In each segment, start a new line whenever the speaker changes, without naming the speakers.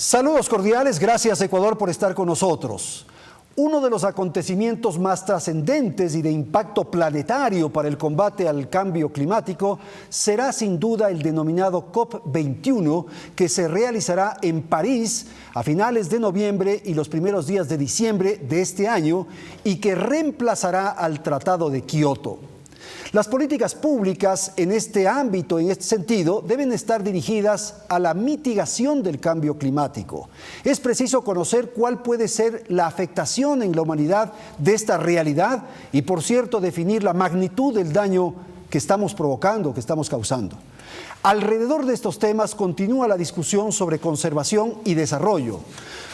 Saludos cordiales, gracias Ecuador por estar con nosotros. Uno de los acontecimientos más trascendentes y de impacto planetario para el combate al cambio climático será sin duda el denominado COP21, que se realizará en París a finales de noviembre y los primeros días de diciembre de este año y que reemplazará al Tratado de Kioto. Las políticas públicas en este ámbito, en este sentido, deben estar dirigidas a la mitigación del cambio climático. Es preciso conocer cuál puede ser la afectación en la humanidad de esta realidad y, por cierto, definir la magnitud del daño que estamos provocando, que estamos causando. Alrededor de estos temas continúa la discusión sobre conservación y desarrollo.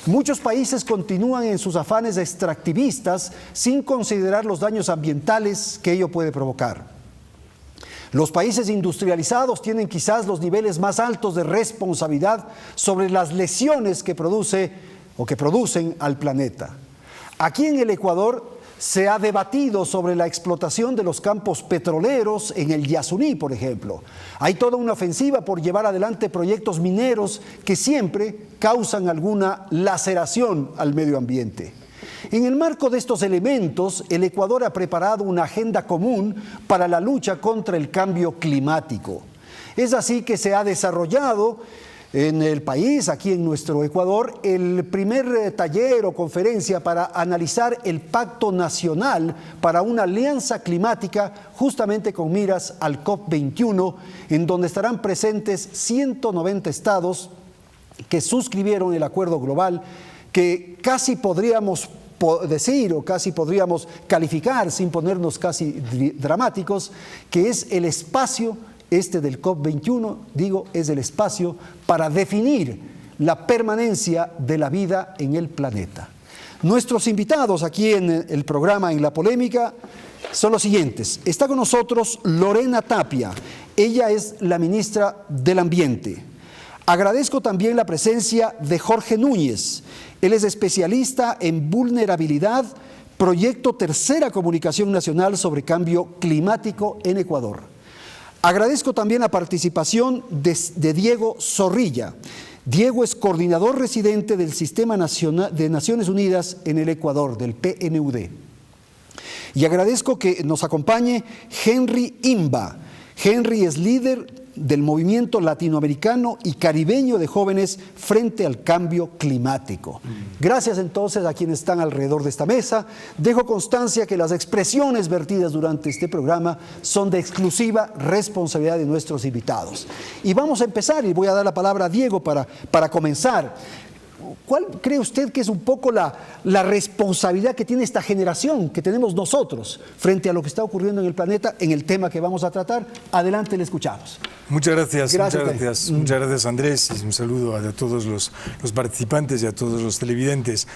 Muchos países continúan en sus afanes extractivistas sin considerar los daños ambientales que ello puede provocar. Los países industrializados tienen quizás los niveles más altos de responsabilidad sobre las lesiones que produce o que producen al planeta. Aquí en el Ecuador se ha debatido sobre la explotación de los campos petroleros en el Yasuní, por ejemplo. Hay toda una ofensiva por llevar adelante proyectos mineros que siempre causan alguna laceración al medio ambiente. En el marco de estos elementos, el Ecuador ha preparado una agenda común para la lucha contra el cambio climático. Es así que se ha desarrollado en el país, aquí en nuestro Ecuador, el primer taller o conferencia para analizar el Pacto Nacional para una Alianza Climática, justamente con miras al COP21, en donde estarán presentes 190 estados que suscribieron el acuerdo global, que casi podríamos decir o casi podríamos calificar, sin ponernos casi dramáticos, que es el espacio del COP21, digo, es el espacio para definir la permanencia de la vida en el planeta. Nuestros invitados aquí en el programa, en La Polémica, son los siguientes. Está con nosotros Lorena Tapia, ella es la ministra del Ambiente. Agradezco también la presencia de Jorge Núñez, él es especialista en vulnerabilidad, proyecto Tercera Comunicación Nacional sobre Cambio Climático en Ecuador. Agradezco también la participación de Diego Zorrilla. Diego es coordinador residente del Sistema Nacional de Naciones Unidas en el Ecuador, del PNUD. Y agradezco que nos acompañe Henry Imba. Henry es líder del movimiento latinoamericano y caribeño de jóvenes frente al cambio climático. Gracias entonces a quienes están alrededor de esta mesa. Dejo constancia que las expresiones vertidas durante este programa son de exclusiva responsabilidad de nuestros invitados. Y vamos a empezar, y voy a dar la palabra a Diego para comenzar. ¿Cuál cree usted que es un poco la responsabilidad que tiene esta generación, que tenemos nosotros, frente a lo que está ocurriendo en el planeta, en el tema que vamos a tratar? Adelante, le escuchamos.
Muchas gracias Andrés, y un saludo a todos los participantes y a todos los televidentes.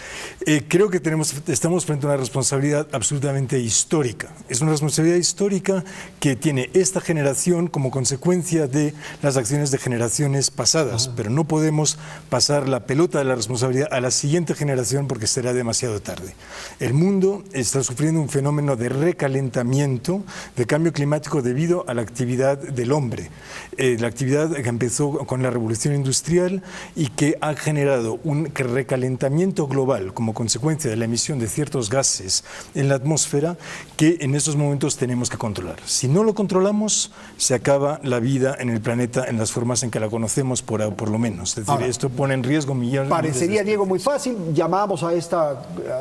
Creo que estamos frente a una responsabilidad absolutamente histórica. Es una responsabilidad histórica que tiene esta generación como consecuencia de las acciones de generaciones pasadas, pero no podemos pasar la pelota de la responsabilidad a la siguiente generación porque será demasiado tarde. El mundo está sufriendo un fenómeno de recalentamiento, de cambio climático debido a la actividad del hombre. La actividad que empezó con la revolución industrial y que ha generado un recalentamiento global como consecuencia de la emisión de ciertos gases en la atmósfera que en estos momentos tenemos que controlar. Si no lo controlamos, se acaba la vida en el planeta en las formas en que la conocemos por lo menos. Es decir, ahora, esto pone en riesgo millones.
Parecería, Diego, muy fácil. Llamamos a este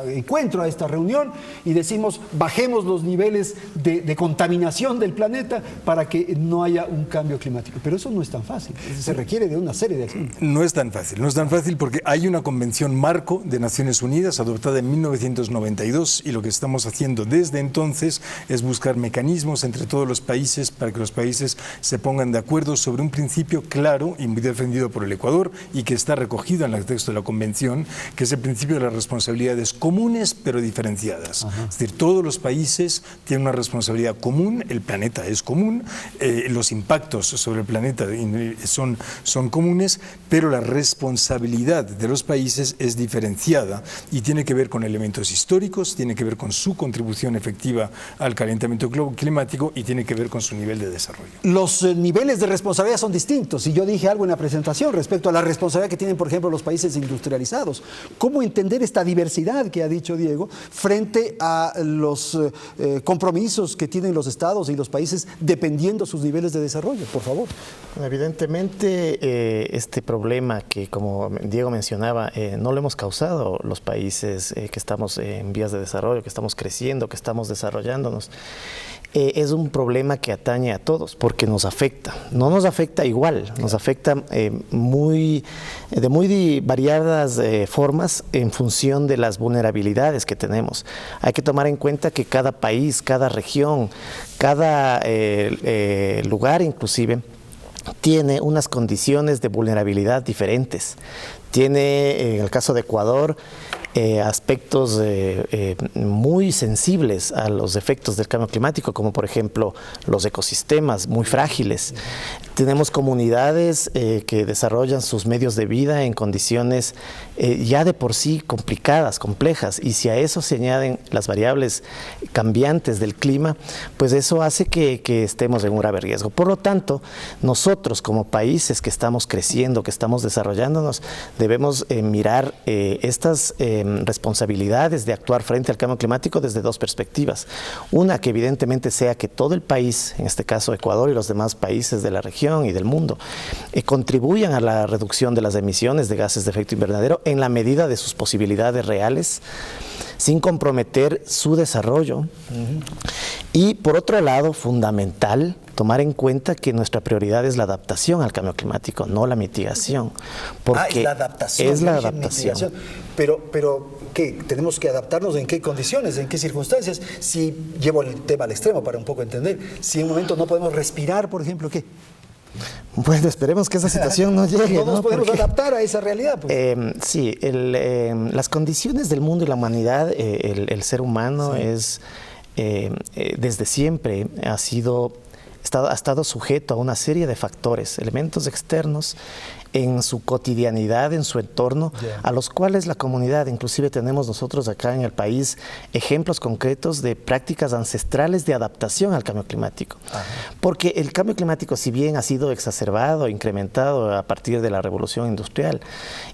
encuentro, a esta reunión y decimos, bajemos los niveles de contaminación del planeta para que no haya un cambio climático. Pero eso no es tan fácil, se requiere de una serie de acciones.
No es tan fácil porque hay una convención marco de Naciones Unidas adoptada en 1992 y lo que estamos haciendo desde entonces es buscar mecanismos entre todos los países para que los países se pongan de acuerdo sobre un principio claro y muy defendido por el Ecuador y que está recogido en el texto de la Convención, que es el principio de las responsabilidades comunes pero diferenciadas. Es decir, todos los países tienen una responsabilidad común, el planeta es común, los impactos sobre el planeta son comunes, pero la responsabilidad de los países es diferenciada y tiene que ver con elementos históricos, tiene que ver con su contribución efectiva al calentamiento climático y tiene que ver con su nivel de desarrollo.
Los niveles de responsabilidad son distintos y yo dije algo en la presentación respecto a la responsabilidad que tienen, por ejemplo, los países industrializados. ¿Cómo entender esta diversidad que ha dicho Diego frente a los compromisos que tienen los estados y los países dependiendo sus niveles de desarrollo? Por favor.
Evidentemente, este problema que, como Diego mencionaba, no lo hemos causado los países que estamos en vías de desarrollo, que estamos creciendo, que estamos desarrollándonos. Es un problema que atañe a todos porque nos afecta. No nos afecta igual, nos afecta de muy variadas formas en función de las vulnerabilidades que tenemos. Hay que tomar en cuenta que cada país, cada región, cada lugar inclusive, tiene unas condiciones de vulnerabilidad diferentes. Tiene, en el caso de Ecuador, aspectos muy sensibles a los efectos del cambio climático, como por ejemplo los ecosistemas muy frágiles. Tenemos comunidades que desarrollan sus medios de vida en condiciones ya de por sí complicadas, complejas, y si a eso se añaden las variables cambiantes del clima, pues eso hace que estemos en un grave riesgo. Por lo tanto, nosotros como países que estamos creciendo, que estamos desarrollándonos, debemos mirar estas responsabilidades de actuar frente al cambio climático desde dos perspectivas. Una, que evidentemente sea que todo el país, en este caso Ecuador y los demás países de la región y del mundo, contribuyan a la reducción de las emisiones de gases de efecto invernadero en la medida de sus posibilidades reales, sin comprometer su desarrollo. Y por otro lado, fundamental, tomar en cuenta que nuestra prioridad es la adaptación al cambio climático, no la mitigación.
Porque es la adaptación.
Es la adaptación.
Pero ¿qué? ¿Tenemos que adaptarnos en qué condiciones, en qué circunstancias? Si llevo el tema al extremo para un poco entender, si en un momento no podemos respirar, por ejemplo, ¿qué?
Bueno, esperemos que esa situación no llegue.
¿No nos podemos adaptar a esa realidad? Pues?
Sí, las condiciones del mundo y la humanidad, el ser humano es, desde siempre ha estado sujeto a una serie de factores, elementos externos en su cotidianidad, en su entorno, a los cuales la comunidad, inclusive tenemos nosotros acá en el país ejemplos concretos de prácticas ancestrales de adaptación al cambio climático. Porque el cambio climático, si bien ha sido exacerbado, incrementado a partir de la revolución industrial,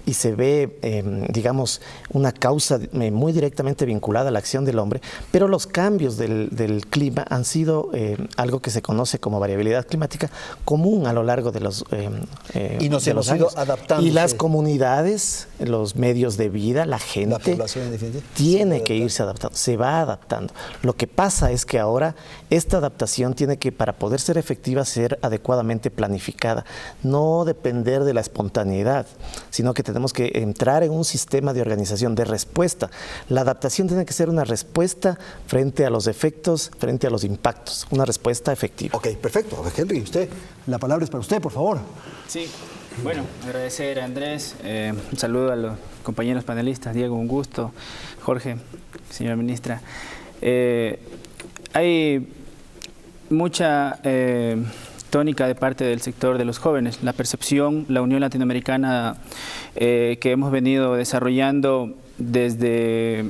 y se ve, digamos, una causa muy directamente vinculada a la acción del hombre, pero los cambios del clima han sido algo que se conoce como variabilidad climática común a lo largo de los
y nos hemos ido adaptando.
Y las comunidades, los medios de vida, la gente, tiene que irse adaptando, se va adaptando. Lo que pasa es que ahora esta adaptación tiene que, para poder ser efectiva, ser adecuadamente planificada, no depender de la espontaneidad, sino que tenemos que entrar en un sistema de organización, de respuesta. La adaptación tiene que ser una respuesta frente a los efectos, frente a los impactos, una respuesta efectiva.
Ok, perfecto. Henry, usted, la palabra es para usted, por favor.
Sí. Bueno, agradecer a Andrés, un saludo a los compañeros panelistas, Diego, un gusto, Jorge, señora ministra. Hay mucha tónica de parte del sector de los jóvenes, la percepción, la Unión Latinoamericana que hemos venido desarrollando desde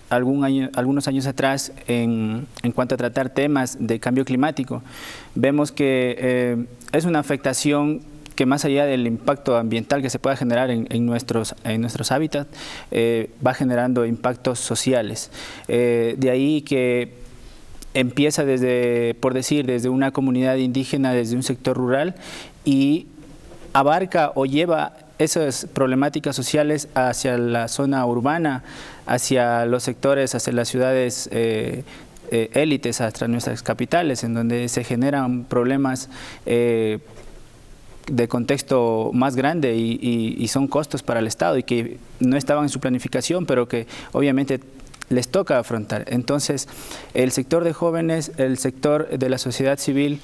algunos años atrás en cuanto a tratar temas de cambio climático. Vemos que es una afectación que más allá del impacto ambiental que se pueda generar en nuestros hábitats, va generando impactos sociales. De ahí que empieza desde una comunidad indígena, desde un sector rural, y abarca o lleva esas problemáticas sociales hacia la zona urbana, hacia los sectores, hacia las ciudades élites, hasta nuestras capitales, en donde se generan problemas de contexto más grande y son costos para el Estado y que no estaban en su planificación, pero que obviamente les toca afrontar. Entonces, el sector de jóvenes, el sector de la sociedad civil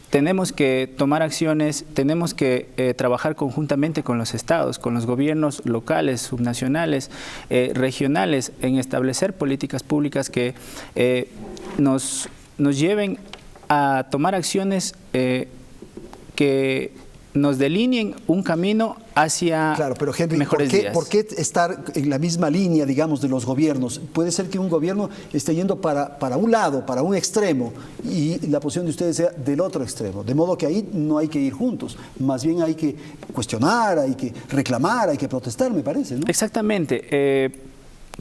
tenemos que tomar acciones, tenemos que trabajar conjuntamente con los estados, con los gobiernos locales, subnacionales, regionales, en establecer políticas públicas que nos lleven a tomar acciones que nos delineen un camino hacia
claro, pero Henry,
mejores días.
¿por qué estar en la misma línea, digamos, de los gobiernos? Puede ser que un gobierno esté yendo para un lado, para un extremo, y la posición de ustedes sea del otro extremo. De modo que ahí no hay que ir juntos. Más bien hay que cuestionar, hay que reclamar, hay que protestar, me parece, ¿no?
Exactamente.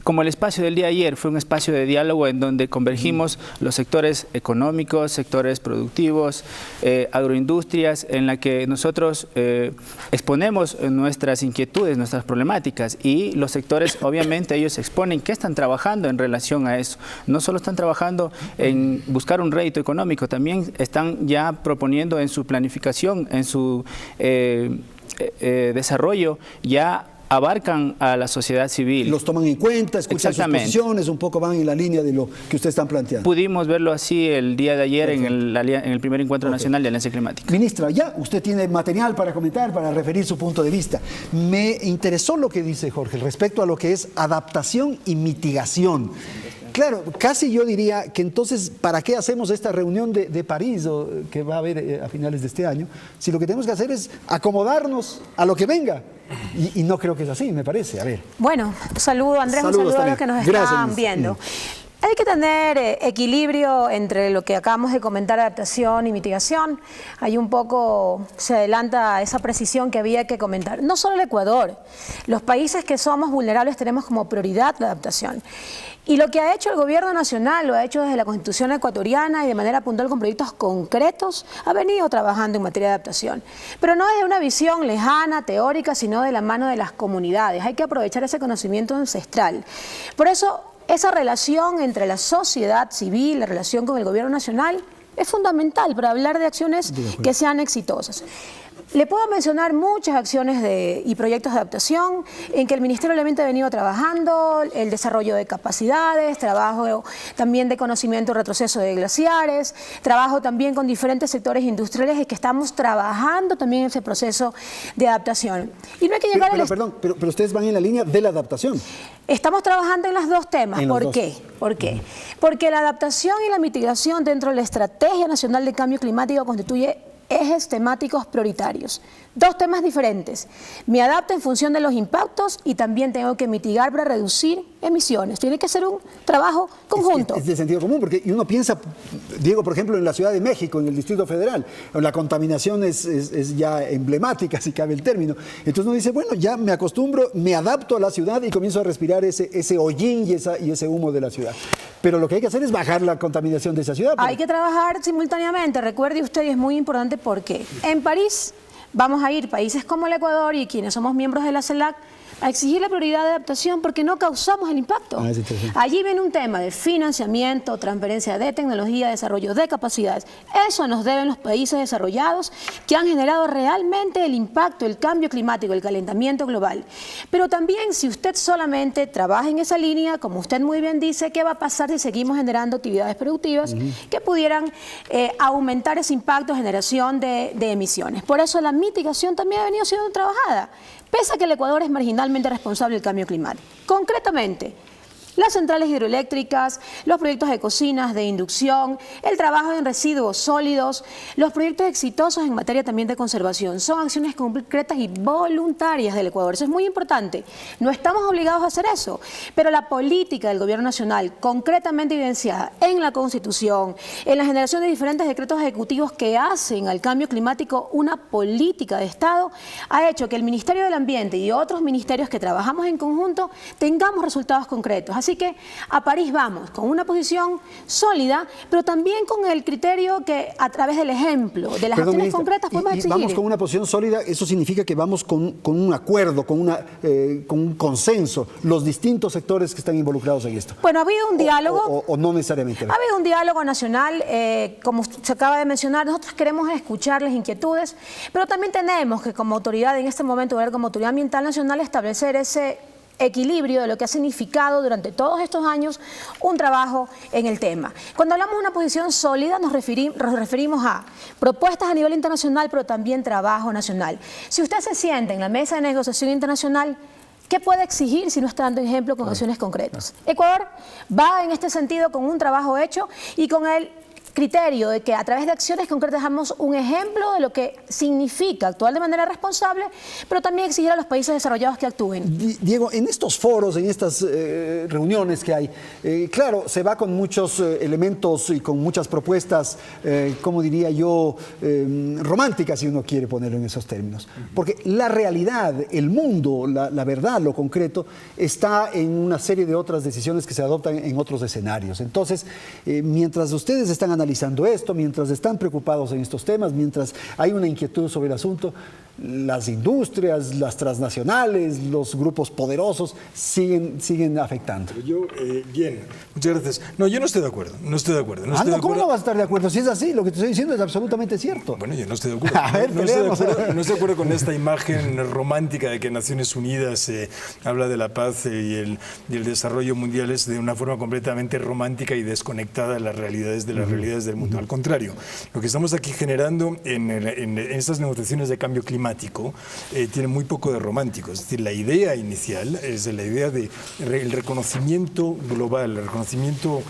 Como el espacio del día de ayer fue un espacio de diálogo en donde convergimos los sectores económicos, sectores productivos, agroindustrias, en la que nosotros exponemos nuestras inquietudes, nuestras problemáticas, y los sectores obviamente ellos exponen qué están trabajando en relación a eso. No solo están trabajando en buscar un rédito económico, también están ya proponiendo en su planificación, en su desarrollo, ya abarcan a la sociedad civil.
Los toman en cuenta, escuchan sus posiciones, un poco van en la línea de lo que ustedes están planteando.
Pudimos verlo así el día de ayer en el primer encuentro nacional de Alianza Climática.
Ministra, ya usted tiene material para comentar, para referir su punto de vista. Me interesó lo que dice Jorge respecto a lo que es adaptación y mitigación. Claro, casi yo diría que entonces, ¿para qué hacemos esta reunión de París que va a haber a finales de este año? Si lo que tenemos que hacer es acomodarnos a lo que venga. Y no creo que es así, me parece. A ver.
Bueno, saludo Andrés, un saludo a los que nos están viendo. Hay que tener equilibrio entre lo que acabamos de comentar, adaptación y mitigación. Hay un poco, se adelanta esa precisión que había que comentar. No solo el Ecuador, los países que somos vulnerables tenemos como prioridad la adaptación. Y lo que ha hecho el gobierno nacional, lo ha hecho desde la Constitución ecuatoriana y de manera puntual con proyectos concretos, ha venido trabajando en materia de adaptación. Pero no desde una visión lejana, teórica, sino de la mano de las comunidades. Hay que aprovechar ese conocimiento ancestral. Por eso, esa relación entre la sociedad civil, la relación con el gobierno nacional, es fundamental para hablar de acciones que sean exitosas. Le puedo mencionar muchas acciones y proyectos de adaptación en que el Ministerio del Ambiente ha venido trabajando, el desarrollo de capacidades, trabajo también de conocimiento y retroceso de glaciares, trabajo también con diferentes sectores industriales en que estamos trabajando también en ese proceso de adaptación. Y no hay que llegar
pero ustedes van en la línea de la adaptación.
Estamos trabajando en los dos temas. ¿Por qué? Porque la adaptación y la mitigación dentro de la Estrategia Nacional de Cambio Climático constituye ejes temáticos prioritarios. Dos temas diferentes. Me adapto en función de los impactos y también tengo que mitigar para reducir emisiones. Tiene que ser un trabajo conjunto.
Es de sentido común, porque uno piensa, Diego, por ejemplo, en la Ciudad de México, en el Distrito Federal, la contaminación es ya emblemática, si cabe el término. Entonces uno dice, bueno, ya me acostumbro, me adapto a la ciudad y comienzo a respirar ese hollín y ese humo de la ciudad. Pero lo que hay que hacer es bajar la contaminación de esa ciudad.
Hay que trabajar simultáneamente. Recuerde usted, y es muy importante porque en París vamos a ir países como el Ecuador y quienes somos miembros de la CELAC a exigir la prioridad de adaptación porque no causamos el impacto. Allí viene un tema de financiamiento, transferencia de tecnología, desarrollo de capacidades. Eso nos deben los países desarrollados que han generado realmente el impacto, el cambio climático, el calentamiento global. Pero también si usted solamente trabaja en esa línea, como usted muy bien dice, ¿qué va a pasar si seguimos generando actividades productivas que pudieran aumentar ese impacto, generación de emisiones? Por eso la mitigación también ha venido siendo trabajada. Pese a que el Ecuador es marginalmente responsable del cambio climático. Concretamente, las centrales hidroeléctricas, los proyectos de cocinas, de inducción, el trabajo en residuos sólidos, los proyectos exitosos en materia también de conservación. Son acciones concretas y voluntarias del Ecuador. Eso es muy importante. No estamos obligados a hacer eso, pero la política del gobierno nacional, concretamente evidenciada en la Constitución, en la generación de diferentes decretos ejecutivos que hacen al cambio climático una política de Estado, ha hecho que el Ministerio del Ambiente y otros ministerios que trabajamos en conjunto tengamos resultados concretos. Así que a París vamos con una posición sólida, pero también con el criterio que a través del ejemplo, de las acciones concretas podemos exigir.
Vamos con una posición sólida, eso significa que vamos con un acuerdo, con un consenso, los distintos sectores que están involucrados en esto.
Bueno, ha habido un diálogo.
O no necesariamente.
Ha habido un diálogo nacional, como se acaba de mencionar, nosotros queremos escuchar las inquietudes, pero también tenemos que como autoridad en este momento, como autoridad ambiental nacional, establecer equilibrio de lo que ha significado durante todos estos años un trabajo en el tema. Cuando hablamos de una posición sólida nos referimos a propuestas a nivel internacional, pero también trabajo nacional. Si usted se sienta en la mesa de negociación internacional, ¿qué puede exigir si no está dando ejemplo con acciones concretas? Ecuador va en este sentido con un trabajo hecho y con el criterio de que a través de acciones concretas damos un ejemplo de lo que significa actuar de manera responsable, pero también exigir a los países desarrollados que actúen.
Diego, en estos foros, en estas reuniones que hay, claro, se va con muchos elementos y con muchas propuestas, como diría yo, románticas, si uno quiere ponerlo en esos términos. Porque la realidad, el mundo, la verdad, lo concreto, está en una serie de otras decisiones que se adoptan en otros escenarios. Entonces, mientras ustedes están analizando esto, mientras están preocupados en estos temas, mientras hay una inquietud sobre el asunto, las industrias, las transnacionales, los grupos poderosos siguen afectando.
Bien, muchas gracias. No, yo no estoy de acuerdo, no estoy de acuerdo.
¿Cómo no vas a estar de acuerdo? Si es así, lo que te estoy diciendo es absolutamente cierto.
Bueno, yo no estoy de acuerdo.
A ver,
no estoy de acuerdo con esta imagen romántica de que Naciones Unidas habla de la paz y el desarrollo mundiales de una forma completamente romántica y desconectada de las realidades del mundo. Al contrario, lo que estamos aquí generando en estas negociaciones de cambio climático tiene muy poco de romántico. Es decir, la idea inicial es la idea del reconocimiento global, el reconocimiento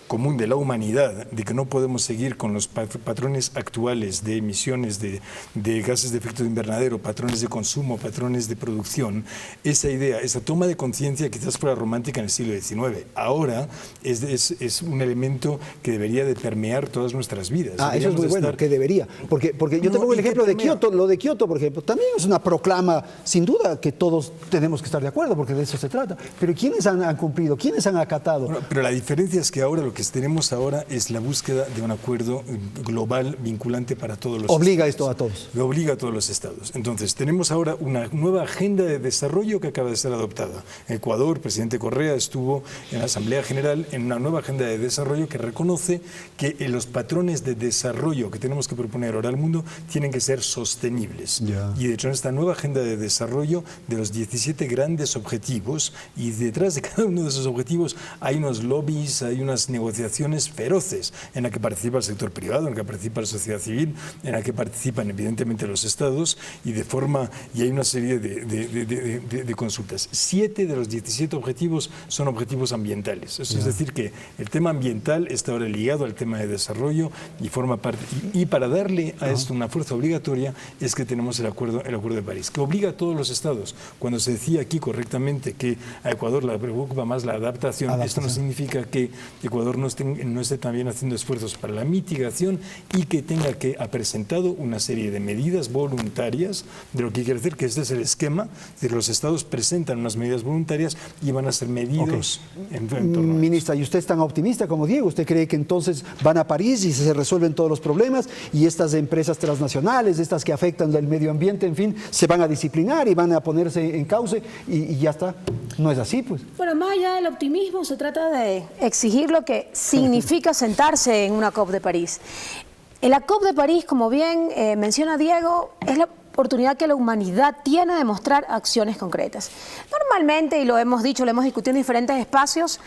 común de la humanidad, de que no podemos seguir con los patrones actuales de emisiones de gases de efecto invernadero, patrones de consumo, patrones de producción. Esa idea, esa toma de conciencia quizás fuera romántica en el siglo XIX. Ahora es un elemento que debería de permear todas nuestras vidas.
Eso es muy bueno, que debería. Porque yo te pongo el ejemplo de Kioto. Lo de Kioto, por ejemplo, también es una proclama, sin duda, que todos tenemos que estar de acuerdo, porque de eso se trata. Pero ¿quiénes han cumplido? ¿Quiénes han acatado?
Bueno, pero la diferencia es que ahora lo que tenemos ahora es la búsqueda de un acuerdo global vinculante para todos los estados.
Obliga esto a todos.
Obliga a todos los estados. Entonces, tenemos ahora una nueva agenda de desarrollo que acaba de ser adoptada. Ecuador, el presidente Correa estuvo en la Asamblea General en una nueva agenda de desarrollo que reconoce que los patrones de desarrollo que tenemos que proponer ahora al mundo tienen que ser sostenibles. Y de hecho, en esta nueva agenda de desarrollo de los 17 grandes objetivos, y detrás de cada uno de esos objetivos hay unos lobbies, hay unas negociaciones feroces en la que participa el sector privado, en la que participa la sociedad civil, en la que participan evidentemente los estados y hay una serie de consultas. 7 de los 17 objetivos son objetivos ambientales. Eso es decir que el tema ambiental está ahora ligado al tema de desarrollo y forma parte. Y para darle a esto una fuerza obligatoria es que tenemos el acuerdo de París, que obliga a todos los estados. Cuando se decía aquí correctamente que a Ecuador le preocupa más la adaptación, esto no significa que Ecuador no esté también haciendo esfuerzos para la mitigación y que tenga que ha presentado una serie de medidas voluntarias de lo que quiere decir que este es el esquema de que los estados presentan unas medidas voluntarias y van a ser medidos en torno a
Ministra, ¿y usted es tan optimista como Diego? ¿Usted cree que entonces van a París y se resuelven todos los problemas y estas empresas transnacionales, estas que afectan el medio ambiente, en fin, se van a disciplinar y van a ponerse en cauce y ya está? No es así, pues.
Bueno, más allá del optimismo, se trata de exigir lo que significa sentarse en una COP de París. En la COP de París, como bien menciona Diego, es la oportunidad que la humanidad tiene de mostrar acciones concretas. Normalmente, y lo hemos dicho, lo hemos discutido en diferentes espacios,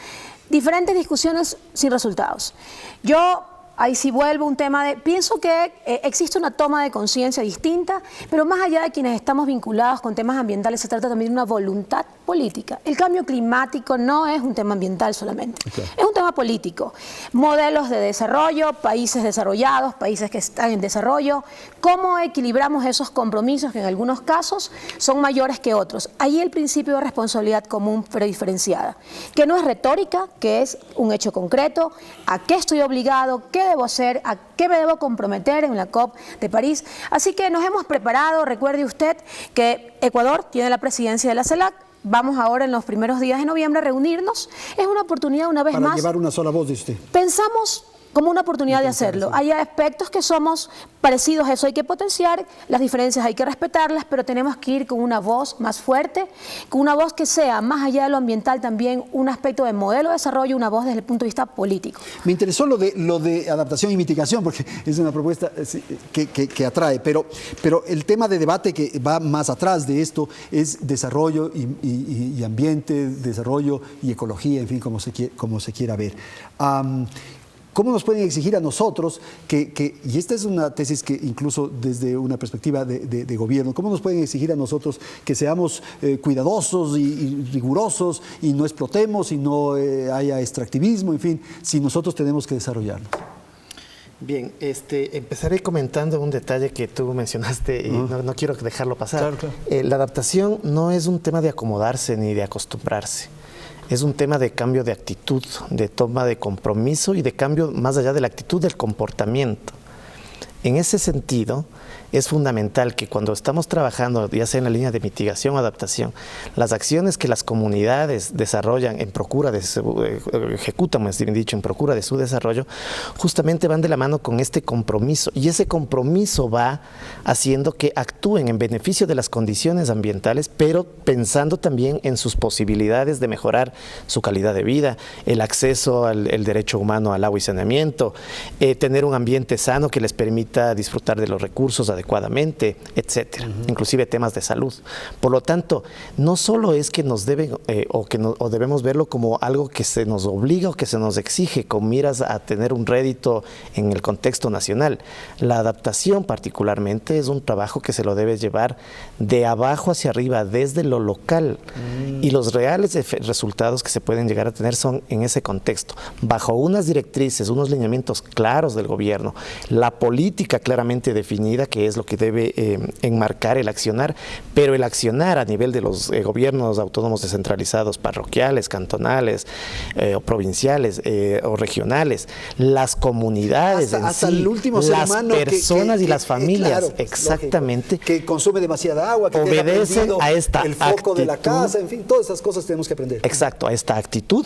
diferentes discusiones sin resultados. Yo ahí sí vuelvo a un tema de, pienso que existe una toma de conciencia distinta, pero más allá de quienes estamos vinculados con temas ambientales, se trata también de una voluntad política. El cambio climático no es un tema ambiental solamente, es un tema político. Modelos de desarrollo, países desarrollados, países que están en desarrollo, cómo equilibramos esos compromisos que en algunos casos son mayores que otros. Ahí el principio de responsabilidad común pero diferenciada, que no es retórica, que es un hecho concreto, a qué estoy obligado, qué debo hacer, a qué me debo comprometer en la COP de París. Así que nos hemos preparado, recuerde usted que Ecuador tiene la presidencia de la CELAC. Vamos ahora en los primeros días de noviembre a reunirnos. Es una oportunidad una vez más.
Para llevar una sola voz, dice usted.
Pensamos como una oportunidad de hacerlo. Hay aspectos que somos parecidos, eso hay que potenciar, las diferencias hay que respetarlas, pero tenemos que ir con una voz más fuerte, con una voz que sea, más allá de lo ambiental, también un aspecto de modelo de desarrollo, una voz desde el punto de vista político.
Me interesó lo de adaptación y mitigación, porque es una propuesta que atrae, pero el tema de debate que va más atrás de esto es desarrollo y ambiente, desarrollo y ecología, en fin, como se quiera ver. ¿Cómo nos pueden exigir a nosotros y esta es una tesis que incluso desde una perspectiva de gobierno, cómo nos pueden exigir a nosotros que seamos cuidadosos y rigurosos y no explotemos y no haya extractivismo, en fin, si nosotros tenemos que desarrollarnos?
Bien, empezaré comentando un detalle que tú mencionaste y no quiero dejarlo pasar.
Claro.
La adaptación no es un tema de acomodarse ni de acostumbrarse. Es un tema de cambio de actitud, de toma de compromiso y de cambio más allá de la actitud del comportamiento. En ese sentido, es fundamental que cuando estamos trabajando, ya sea en la línea de mitigación o adaptación, las acciones que las comunidades desarrollan en procura de ejecutan, más bien dicho, en procura de su desarrollo, justamente van de la mano con este compromiso. Y ese compromiso va haciendo que actúen en beneficio de las condiciones ambientales, pero pensando también en sus posibilidades de mejorar su calidad de vida, el acceso el derecho humano al agua y saneamiento, tener un ambiente sano que les permita disfrutar de los recursos adecuadamente, etcétera, inclusive temas de salud. Por lo tanto, no solo es que nos deben o debemos verlo como algo que se nos obliga o que se nos exige con miras a tener un rédito en el contexto nacional. La adaptación particularmente es un trabajo que se lo debe llevar de abajo hacia arriba, desde lo local, y los reales resultados que se pueden llegar a tener son en ese contexto, bajo unas directrices, unos lineamientos claros del gobierno, la política claramente definida, que es lo que debe enmarcar el accionar, pero el accionar a nivel de los gobiernos autónomos descentralizados, parroquiales, cantonales, o provinciales, o regionales, las comunidades
hasta el último ser
las
humano
personas y las familias,
claro,
exactamente,
lógico, que consume demasiada agua, que
obedecen a esta
el foco
actitud
de la casa, en fin, todas esas cosas tenemos que aprender.
Exacto, a esta actitud,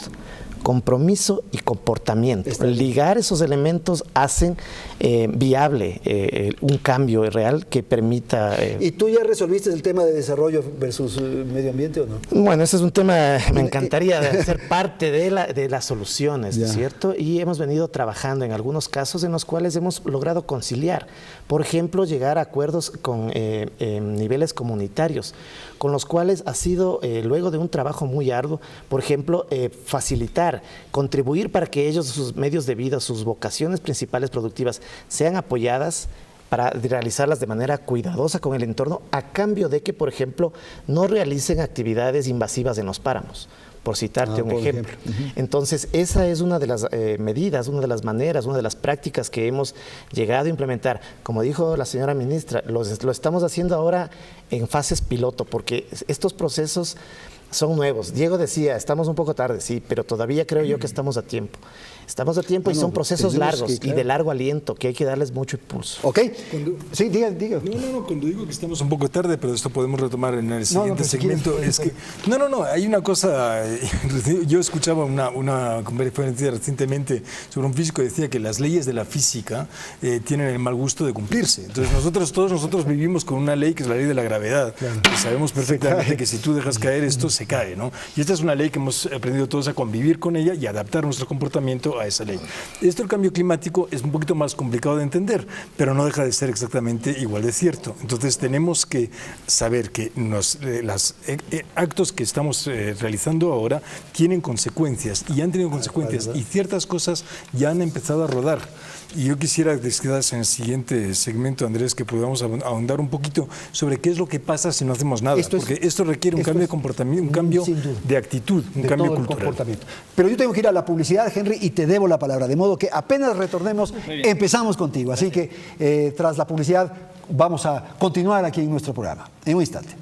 compromiso y comportamiento. Ligar esos elementos hacen viable un cambio real que permita...
¿Y tú ya resolviste el tema de desarrollo versus medio ambiente o no?
Bueno, ese es un tema, me encantaría ser parte de las soluciones, ¿cierto? Y hemos venido trabajando en algunos casos en los cuales hemos logrado conciliar. Por ejemplo, llegar a acuerdos con niveles comunitarios, con los cuales ha sido, luego de un trabajo muy arduo, por ejemplo, facilitar, contribuir para que ellos, sus medios de vida, sus vocaciones principales productivas sean apoyadas para realizarlas de manera cuidadosa con el entorno, a cambio de que, por ejemplo, no realicen actividades invasivas en los páramos, por citarte un ejemplo. Entonces, esa es una de las medidas, una de las maneras, una de las prácticas que hemos llegado a implementar. Como dijo la señora ministra, lo estamos haciendo ahora en fases piloto, porque estos procesos son nuevos. Diego decía, estamos un poco tarde, sí, pero todavía creo yo que estamos a tiempo. Estamos a tiempo y son procesos largos y de largo aliento, que hay que darles mucho impulso.
¿Ok? Sí, diga.
No, cuando digo que estamos un poco tarde, pero esto podemos retomar en el siguiente segmento, es que... No, hay una cosa... Yo escuchaba una conferencia recientemente sobre un físico que decía que las leyes de la física tienen el mal gusto de cumplirse. Entonces todos nosotros vivimos con una ley que es la ley de la gravedad. Y sabemos perfectamente que si tú dejas caer esto, se cae, ¿no? Y esta es una ley que hemos aprendido todos a convivir con ella y adaptar nuestro comportamiento a esa ley. Esto del cambio climático es un poquito más complicado de entender, pero no deja de ser exactamente igual de cierto. Entonces tenemos que saber que los actos que estamos realizando ahora tienen consecuencias y han tenido consecuencias y ciertas cosas ya han empezado a rodar. Y yo quisiera quizás en el siguiente segmento, Andrés, que podamos ahondar un poquito sobre qué es lo que pasa si no hacemos nada, porque esto requiere un cambio de comportamiento, un cambio de actitud, un cambio cultural.
Pero yo tengo que ir a la publicidad, Henry, y te debo la palabra, de modo que apenas retornemos, empezamos contigo. Así que tras la publicidad vamos a continuar aquí en nuestro programa. En un instante.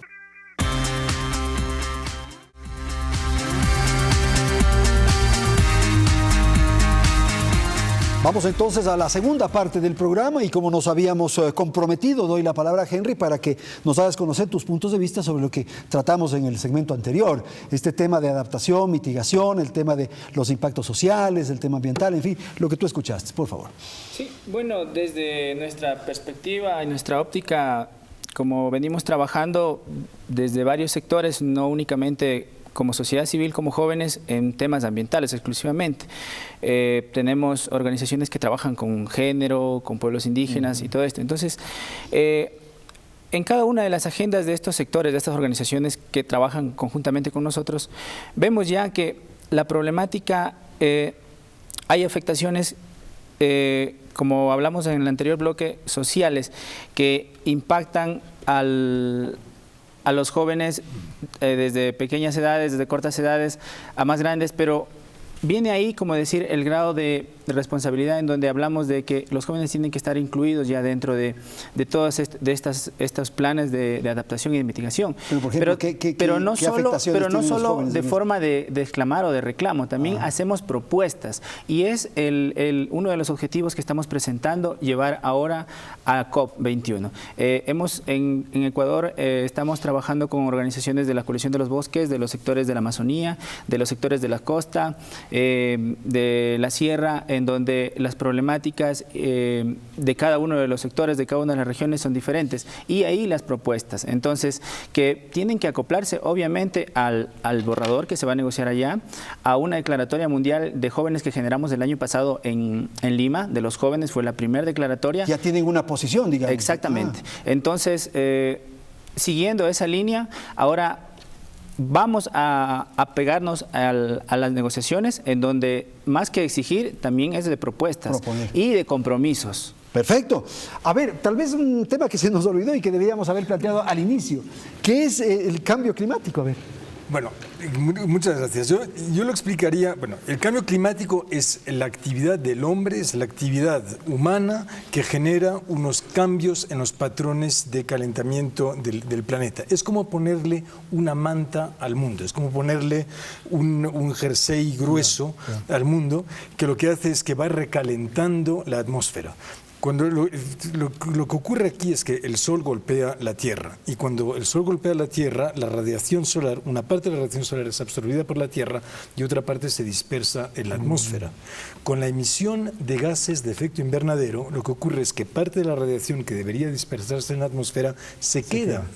Vamos entonces a la segunda parte del programa y como nos habíamos comprometido, doy la palabra a Henry para que nos hagas conocer tus puntos de vista sobre lo que tratamos en el segmento anterior. Este tema de adaptación, mitigación, el tema de los impactos sociales, el tema ambiental, en fin, lo que tú escuchaste, por favor.
Sí, bueno, desde nuestra perspectiva y nuestra óptica, como venimos trabajando desde varios sectores, no únicamente como sociedad civil, como jóvenes, en temas ambientales exclusivamente. Tenemos organizaciones que trabajan con género, con pueblos indígenas y todo esto. Entonces, en cada una de las agendas de estos sectores, de estas organizaciones que trabajan conjuntamente con nosotros, vemos ya que la problemática, hay afectaciones, como hablamos en el anterior bloque, sociales, que impactan a los jóvenes desde pequeñas edades, desde cortas edades a más grandes, pero viene ahí, como decir, el grado de responsabilidad en donde hablamos de que los jóvenes tienen que estar incluidos ya dentro de todos estos planes de adaptación y de mitigación.
Pero, por ejemplo,
pero no solo de forma de exclamar o de reclamo, también hacemos propuestas y es uno de los objetivos que estamos presentando llevar ahora a COP21. En Ecuador estamos trabajando con organizaciones de la Coalición de los Bosques, de los sectores de la Amazonía, de los sectores de la costa, de la sierra, en donde las problemáticas de cada uno de los sectores, de cada una de las regiones son diferentes y ahí las propuestas. Entonces, que tienen que acoplarse obviamente al borrador que se va a negociar allá, a una declaratoria mundial de jóvenes que generamos el año pasado en Lima, de los jóvenes, fue la primera declaratoria.
Ya tienen una posición, digamos.
Exactamente. Entonces, siguiendo esa línea, ahora vamos a pegarnos a las negociaciones en donde más que exigir también es de propuestas y de compromisos.
Perfecto. A ver, tal vez un tema que se nos olvidó y que deberíamos haber planteado al inicio. ¿Qué es el cambio climático? A ver.
Bueno, muchas gracias. Yo lo explicaría, bueno, el cambio climático es la actividad del hombre, es la actividad humana que genera unos cambios en los patrones de calentamiento del planeta. Es como ponerle una manta al mundo, es como ponerle un jersey grueso al mundo, que lo que hace es que va recalentando la atmósfera. Cuando lo que ocurre aquí es que el Sol golpea la Tierra y cuando el Sol golpea la Tierra, la radiación solar, una parte de la radiación solar es absorbida por la Tierra y otra parte se dispersa en la atmósfera. Con la emisión de gases de efecto invernadero, lo que ocurre es que parte de la radiación que debería dispersarse en la atmósfera se queda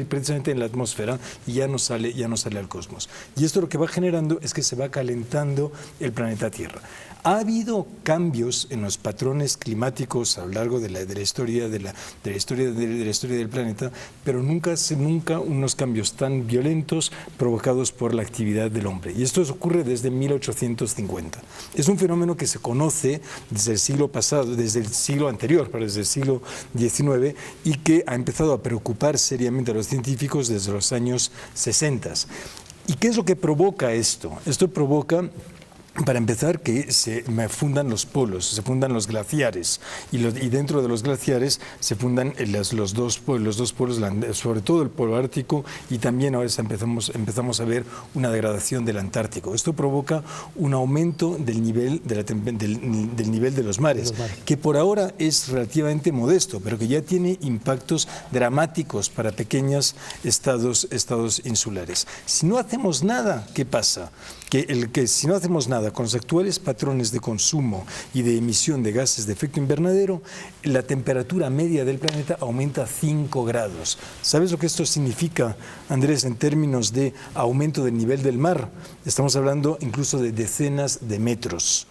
precisamente en la atmósfera y ya no sale al cosmos. Y esto lo que va generando es que se va calentando el planeta Tierra. Ha habido cambios en los patrones climáticos a lo largo de la historia del planeta, pero nunca unos cambios tan violentos provocados por la actividad del hombre. Y esto ocurre desde 1850. Es un fenómeno que se conoce desde el siglo pasado, desde el siglo anterior, desde el siglo XIX, y que ha empezado a preocupar seriamente a los científicos desde los años 60. ¿Y qué es lo que provoca esto? Esto provoca, para empezar, que se fundan los polos, se fundan los glaciares y dentro de los glaciares se fundan los dos polos, sobre todo el polo ártico, y también ahora empezamos a ver una degradación del Antártico. Esto provoca un aumento del nivel de los mares, que por ahora es relativamente modesto, pero que ya tiene impactos dramáticos para pequeños estados insulares. Si no hacemos nada, ¿qué pasa? Si no hacemos nada con los actuales patrones de consumo y de emisión de gases de efecto invernadero, la temperatura media del planeta aumenta 5 grados. ¿Sabes lo que esto significa, Andrés, en términos de aumento del nivel del mar? Estamos hablando incluso de decenas de metros.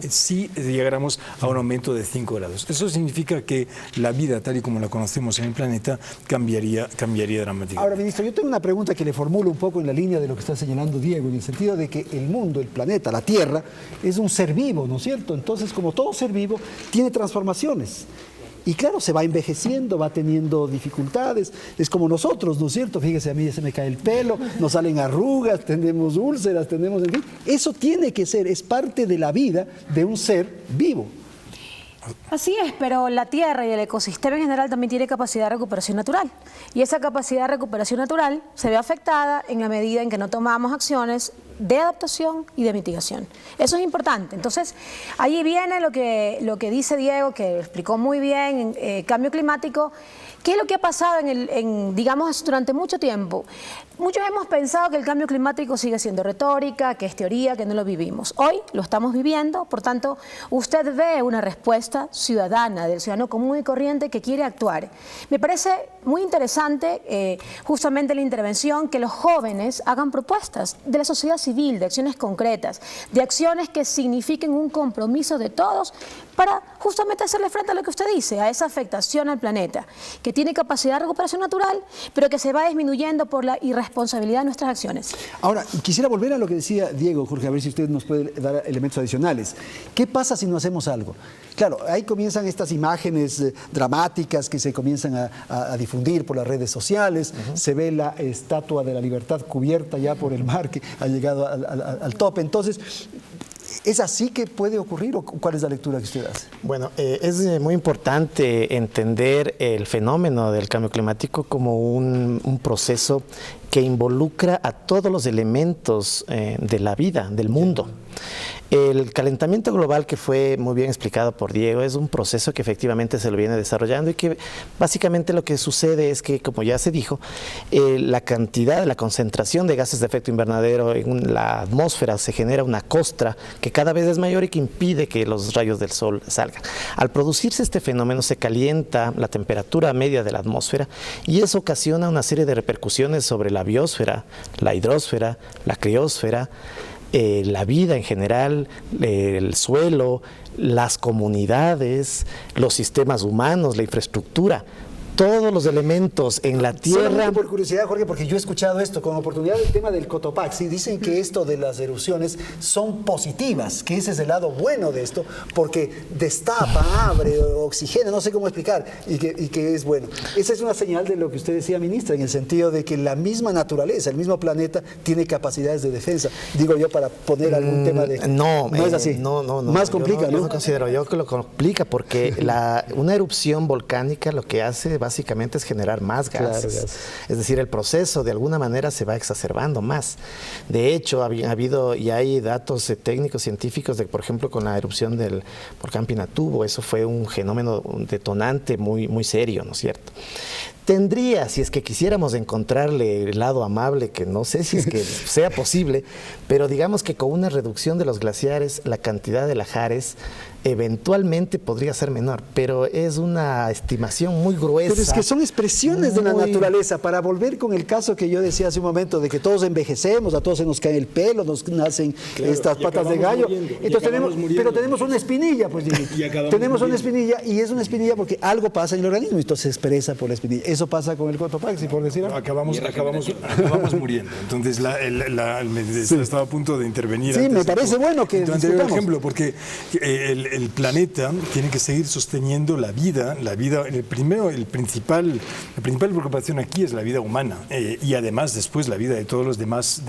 Si llegáramos a un aumento de 5 grados. Eso significa que la vida, tal y como la conocemos en el planeta, cambiaría dramáticamente.
Ahora, ministro, yo tengo una pregunta que le formulo un poco en la línea de lo que está señalando Diego, en el sentido de que el mundo, el planeta, la Tierra, es un ser vivo, ¿no es cierto? Entonces, como todo ser vivo, tiene transformaciones. Y claro, se va envejeciendo, va teniendo dificultades, es como nosotros, ¿no es cierto? Fíjese, a mí ya se me cae el pelo, nos salen arrugas, tenemos úlceras, en fin. Eso tiene que ser, es parte de la vida de un ser vivo.
Así es, pero la Tierra y el ecosistema en general también tiene capacidad de recuperación natural. Y esa capacidad de recuperación natural se ve afectada en la medida en que no tomamos acciones de adaptación y de mitigación. Eso es importante. Entonces, ahí viene lo que dice Diego, que explicó muy bien, cambio climático. ¿Qué es lo que ha pasado digamos, durante mucho tiempo? Muchos hemos pensado que el cambio climático sigue siendo retórica, que es teoría, que no lo vivimos. Hoy lo estamos viviendo, por tanto, usted ve una respuesta ciudadana, del ciudadano común y corriente que quiere actuar. Me parece muy interesante, justamente la intervención, que los jóvenes hagan propuestas de la sociedad civil, de acciones concretas, de acciones que signifiquen un compromiso de todos para justamente hacerle frente a lo que usted dice, a esa afectación al planeta, que tiene capacidad de recuperación natural, pero que se va disminuyendo por la irresponsabilidad de nuestras acciones.
Ahora, quisiera volver a lo que decía Diego, Jorge, a ver si usted nos puede dar elementos adicionales. ¿Qué pasa si no hacemos algo? Claro, ahí comienzan estas imágenes dramáticas que se comienzan a difundir por las redes sociales. Se ve la Estatua de la Libertad cubierta ya por el mar que ha llegado al tope. Entonces, ¿es así que puede ocurrir o cuál es la lectura que usted hace?
Bueno, es muy importante entender el fenómeno del cambio climático como un proceso que involucra a todos los elementos de la vida, del mundo. El calentamiento global, que fue muy bien explicado por Diego, es un proceso que efectivamente se lo viene desarrollando y que básicamente lo que sucede es que, como ya se dijo, la cantidad, la concentración de gases de efecto invernadero en la atmósfera se genera una costra que cada vez es mayor y que impide que los rayos del sol salgan. Al producirse este fenómeno se calienta la temperatura media de la atmósfera y eso ocasiona una serie de repercusiones sobre la biosfera, la hidrosfera, la criosfera, la vida en general, el suelo, las comunidades, los sistemas humanos, la infraestructura. Todos los elementos en la Tierra.
Solamente por curiosidad, Jorge, porque yo he escuchado esto con oportunidad del tema del Cotopaxi. Dicen que esto de las erupciones son positivas, que ese es el lado bueno de esto, porque destapa, abre, oxigena, no sé cómo explicar, y que es bueno. Esa es una señal de lo que usted decía, ministra, en el sentido de que la misma naturaleza, el mismo planeta, tiene capacidades de defensa. Digo yo, para poner algún tema de...
No
es así.
No.
Más complica, ¿no?
Yo no considero, yo que lo complica, porque una erupción volcánica lo que hace básicamente es generar más gases.
Claro,
es decir, el proceso de alguna manera se va exacerbando más. De hecho, ha habido y hay datos técnicos, científicos, de, por ejemplo, con la erupción del volcán Pinatubo, eso fue un fenómeno detonante muy, muy serio, ¿no es cierto? Tendría, si es que quisiéramos encontrarle el lado amable, que no sé si es que sea posible, pero digamos que con una reducción de los glaciares, la cantidad de lahares eventualmente podría ser menor, pero es una estimación muy gruesa.
Pero es que son expresiones de la naturaleza. Para volver con el caso que yo decía hace un momento, de que todos envejecemos, a todos se nos cae el pelo, nos nacen estas patas de gallo. Entonces tenemos una espinilla, pues tenemos una espinilla, y es una espinilla porque algo pasa en el organismo y entonces se expresa por la espinilla. Eso pasa con el Cotopaxi, por decir algo.
Acabamos muriendo. Entonces estaba a punto de intervenir.
Sí, me parece bueno que
discutamos. Por ejemplo, porque el planeta tiene que seguir sosteniendo la vida. La principal preocupación aquí es la vida humana y además después la vida de todos los demás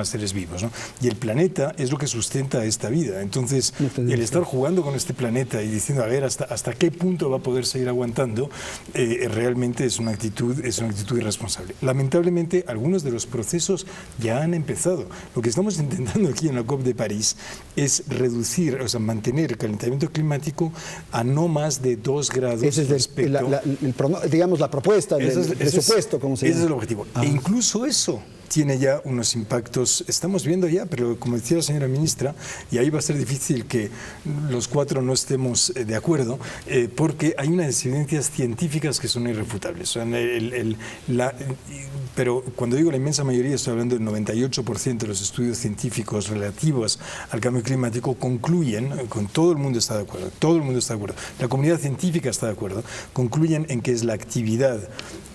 seres vivos, ¿no? Y el planeta es lo que sustenta esta vida. Entonces, el estar jugando con este planeta y diciendo, a ver, hasta qué punto va a poder seguir aguantando, realmente es una actitud irresponsable. Lamentablemente, algunos de los procesos ya han empezado. Lo que estamos intentando aquí en la COP de París es reducir, o sea, mantener el calentamiento climático a no más de 2 grados.
Ese es digamos, la propuesta, el presupuesto, como se llama.
Ese es el objetivo. E incluso eso tiene ya unos impactos, estamos viendo ya, pero como decía la señora ministra, y ahí va a ser difícil que los 4 no estemos de acuerdo, porque hay unas evidencias científicas que son irrefutables. Pero cuando digo la inmensa mayoría, estoy hablando del 98% de los estudios científicos relativos al cambio climático concluyen, todo el mundo está de acuerdo, la comunidad científica está de acuerdo, concluyen en que es la actividad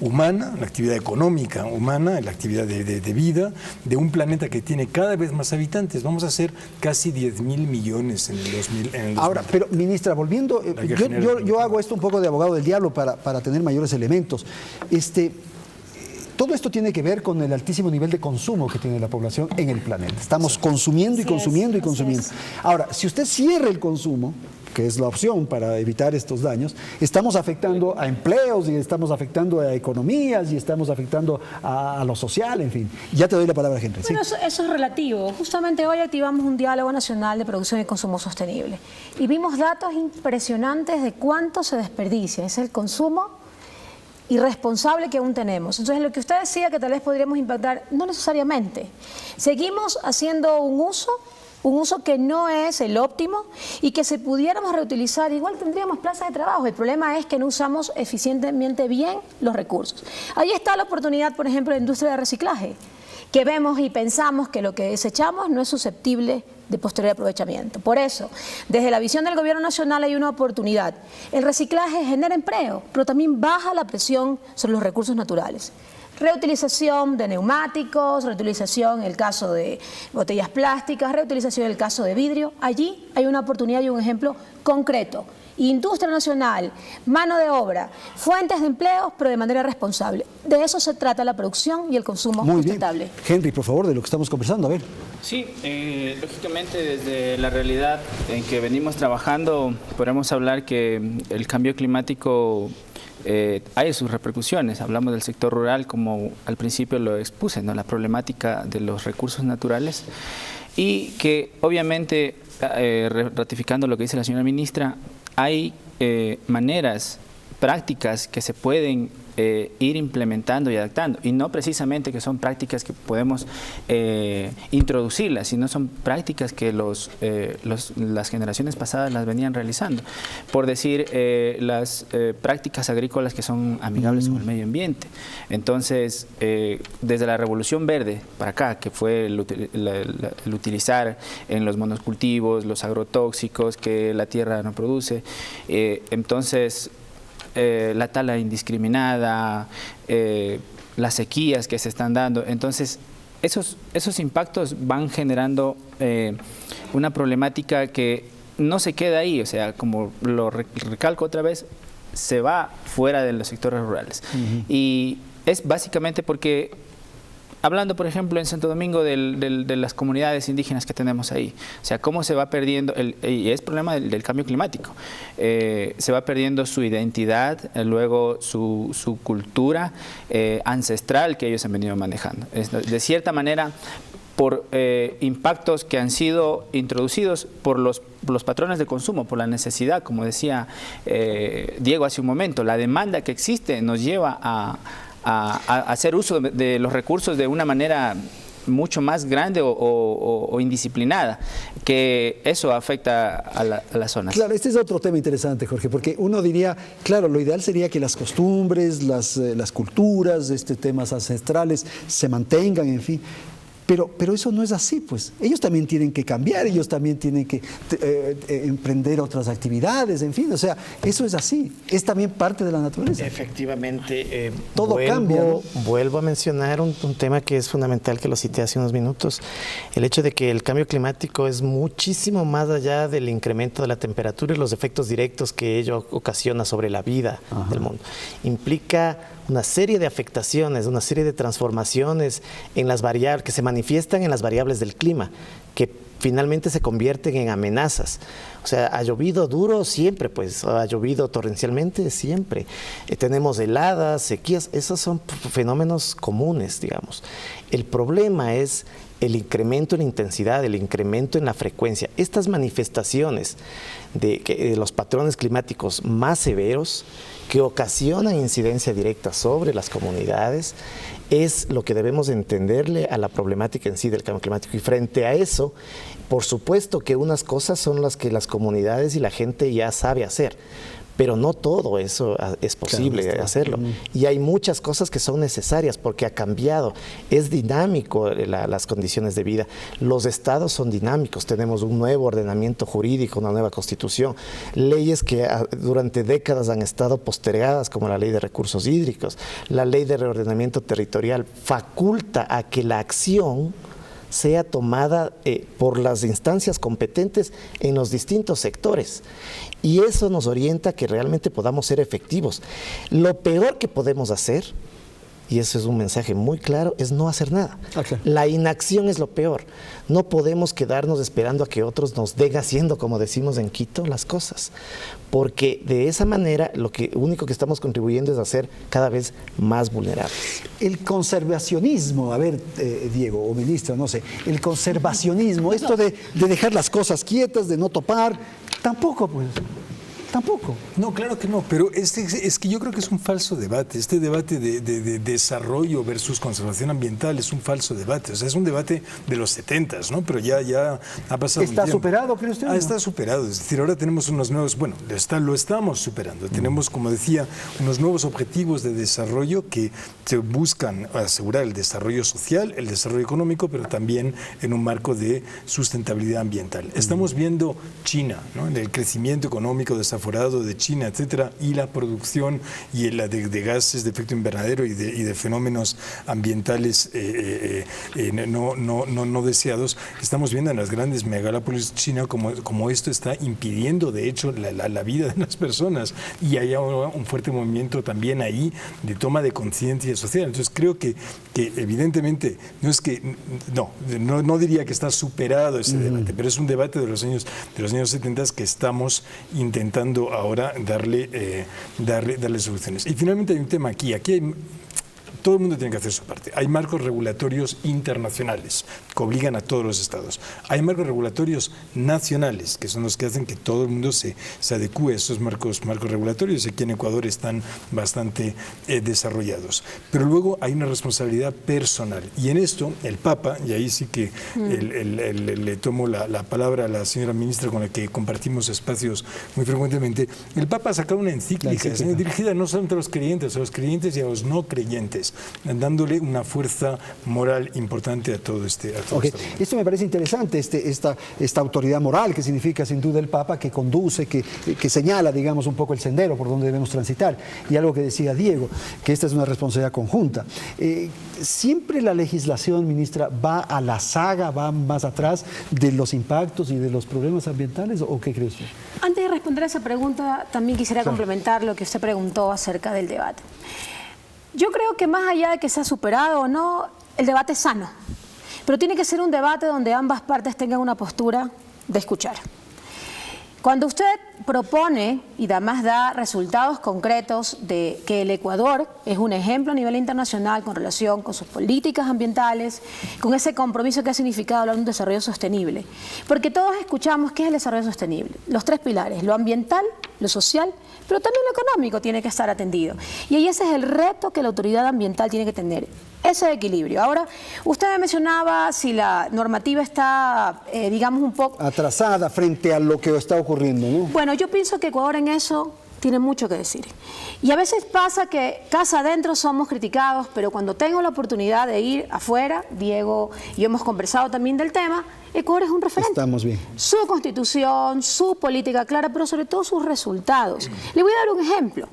humana, la actividad económica humana, la actividad de vida de un planeta que tiene cada vez más habitantes. Vamos a ser casi 10.000 millones en el 2000.
Ahora, pero ministra, volviendo, yo hago esto un poco de abogado del diablo para tener mayores elementos. todo esto tiene que ver con el altísimo nivel de consumo que tiene la población en el planeta. Estamos consumiendo y consumiendo y consumiendo. Ahora, si usted cierra el consumo, que es la opción para evitar estos daños, estamos afectando a empleos y estamos afectando a economías y estamos afectando a lo social, en fin. Ya te doy la palabra, Henry.
Bueno,
¿sí?
eso es relativo. Justamente hoy activamos un diálogo nacional de producción y consumo sostenible y vimos datos impresionantes de cuánto se desperdicia. Es el consumo irresponsable que aún tenemos. Entonces, lo que usted decía que tal vez podríamos impactar, no necesariamente. Seguimos haciendo un uso que no es el óptimo y que si pudiéramos reutilizar, igual tendríamos plazas de trabajo. El problema es que no usamos eficientemente bien los recursos. Ahí está la oportunidad, por ejemplo, de la industria de reciclaje, que vemos y pensamos que lo que desechamos no es susceptible de posterior aprovechamiento. Por eso, desde la visión del Gobierno Nacional hay una oportunidad. El reciclaje genera empleo, pero también baja la presión sobre los recursos naturales. Reutilización de neumáticos, reutilización en el caso de botellas plásticas, reutilización en el caso de vidrio. Allí hay una oportunidad y un ejemplo concreto. Industria nacional, mano de obra, fuentes de empleo, pero de manera responsable. De eso se trata la producción y el consumo sustentable.
Henry, por favor, de lo que estamos conversando, a ver.
Sí, lógicamente desde la realidad en que venimos trabajando, podemos hablar que el cambio climático hay sus repercusiones. Hablamos del sector rural, como al principio lo expuse, ¿no? La problemática de los recursos naturales y que obviamente, ratificando lo que dice la señora ministra, hay maneras prácticas que se pueden ir implementando y adaptando, y no precisamente que son prácticas que podemos introducirlas, sino son prácticas que las generaciones pasadas las venían realizando. Por decir, las prácticas agrícolas que son amigables con el medio ambiente. Entonces, desde la Revolución Verde para acá, que fue el utilizar en los monocultivos, los agrotóxicos que la tierra no produce, entonces la tala indiscriminada, las sequías que se están dando. Entonces, esos impactos van generando una problemática que no se queda ahí, o sea, como lo recalco otra vez, se va fuera de los sectores rurales. Y es básicamente porque, hablando, por ejemplo, en Santo Domingo de las comunidades indígenas que tenemos ahí, o sea, cómo se va perdiendo, y es problema del cambio climático, se va perdiendo su identidad, luego su cultura ancestral que ellos han venido manejando. De cierta manera, por impactos que han sido introducidos por los patrones de consumo, por la necesidad, como decía Diego hace un momento, la demanda que existe nos lleva a hacer uso de los recursos de una manera mucho más grande o indisciplinada, que eso afecta a las zonas.
Claro, este es otro tema interesante, Jorge, porque uno diría, claro, lo ideal sería que las costumbres, las culturas, temas ancestrales se mantengan, en fin. Pero eso no es así, pues. Ellos también tienen que cambiar, ellos también tienen que emprender otras actividades, en fin. O sea, eso es así. Es también parte de la naturaleza.
Efectivamente.
Todo cambia, ¿no?
Vuelvo a mencionar un tema que es fundamental, que lo cité hace unos minutos. El hecho de que el cambio climático es muchísimo más allá del incremento de la temperatura y los efectos directos que ello ocasiona sobre la vida del mundo. Implica una serie de afectaciones, una serie de transformaciones en las variables que se manifiestan en las variables del clima, que finalmente se convierten en amenazas. O sea, ha llovido duro siempre, pues, ha llovido torrencialmente siempre. Tenemos heladas, sequías, esos son fenómenos comunes, digamos. El problema es el incremento en intensidad, el incremento en la frecuencia. Estas manifestaciones de los patrones climáticos más severos que ocasionan incidencia directa sobre las comunidades es lo que debemos entenderle a la problemática en sí del cambio climático. Y frente a eso, por supuesto que unas cosas son las que las comunidades y la gente ya sabe hacer, pero no todo eso es posible hacerlo. Y hay muchas cosas que son necesarias porque ha cambiado. Es dinámico las condiciones de vida. Los estados son dinámicos. Tenemos un nuevo ordenamiento jurídico, una nueva constitución, leyes que durante décadas han estado postergadas, como la ley de recursos hídricos. La ley de reordenamiento territorial faculta a que la acción sea tomada por las instancias competentes en los distintos sectores. Y eso nos orienta a que realmente podamos ser efectivos. Lo peor que podemos hacer y ese es un mensaje muy claro, es no hacer nada.
Okay.
La inacción es lo peor. No podemos quedarnos esperando a que otros nos den haciendo, como decimos en Quito, las cosas. Porque de esa manera lo único que estamos contribuyendo es a ser cada vez más vulnerables.
El conservacionismo, a ver, Diego, o ministra, no sé, el conservacionismo, esto de dejar las cosas quietas, de no topar, tampoco, pues. Tampoco.
No, claro que no, pero es que yo creo que es un falso debate. Este debate de desarrollo versus conservación ambiental es un falso debate. O sea, es un debate de los 70s, ¿no? Pero ya ha pasado
¿Está
un tiempo.
superado, cree usted?
Está superado. Es decir, ahora tenemos unos nuevos, bueno, lo estamos superando. Tenemos, como decía, unos nuevos objetivos de desarrollo que se buscan asegurar el desarrollo social, el desarrollo económico, pero también en un marco de sustentabilidad ambiental. Estamos viendo China, ¿no? En el crecimiento económico desaforado de China, etcétera, y la producción y la de gases de efecto invernadero y de fenómenos ambientales no deseados. Estamos viendo en las grandes megalópolis de China como esto está impidiendo, de hecho, la vida de las personas, y hay un fuerte movimiento también ahí de toma de conciencia social. Entonces creo que evidentemente no diría que está superado ese debate, pero es un debate de los años 70 que estamos intentando ahora darle soluciones. Y finalmente hay un tema aquí todo el mundo tiene que hacer su parte. Hay marcos regulatorios internacionales que obligan a todos los estados. Hay marcos regulatorios nacionales, que son los que hacen que todo el mundo se adecúe a esos marcos regulatorios. Aquí en Ecuador están bastante desarrollados. Pero luego hay una responsabilidad personal. Y en esto, el Papa, y ahí sí que le tomo la palabra a la señora ministra con la que compartimos espacios muy frecuentemente, el Papa ha sacado una encíclica dirigida no solamente a los creyentes y a los no creyentes, dándole una fuerza moral importante a todo este
Esto me parece interesante, esta autoridad moral que significa sin duda el Papa, que conduce, que señala, digamos, un poco el sendero por donde debemos transitar. Y algo que decía Diego, que esta es una responsabilidad conjunta. ¿Siempre la legislación, ministra, va a la saga, va más atrás de los impactos y de los problemas ambientales, o qué cree usted?
Antes de responder a esa pregunta, también quisiera complementar lo que usted preguntó acerca del debate. Yo creo que más allá de que sea superado o no, el debate es sano, pero tiene que ser un debate donde ambas partes tengan una postura de escuchar. Cuando usted propone y además da resultados concretos de que el Ecuador es un ejemplo a nivel internacional con relación con sus políticas ambientales, con ese compromiso que ha significado hablar de un desarrollo sostenible, porque todos escuchamos qué es el desarrollo sostenible, los tres pilares, lo ambiental, lo social, pero también lo económico tiene que estar atendido. Y ahí ese es el reto que la autoridad ambiental tiene que tener, ese equilibrio. Ahora, usted me mencionaba si la normativa está, digamos, un poco
atrasada frente a lo que está ocurriendo, ¿no?
Bueno, yo pienso que Ecuador en eso tiene mucho que decir. Y a veces pasa que casa adentro somos criticados, pero cuando tengo la oportunidad de ir afuera, Diego y yo hemos conversado también del tema, Ecuador es un referente.
Estamos bien.
Su constitución, su política clara, pero sobre todo sus resultados. Le voy a dar un ejemplo.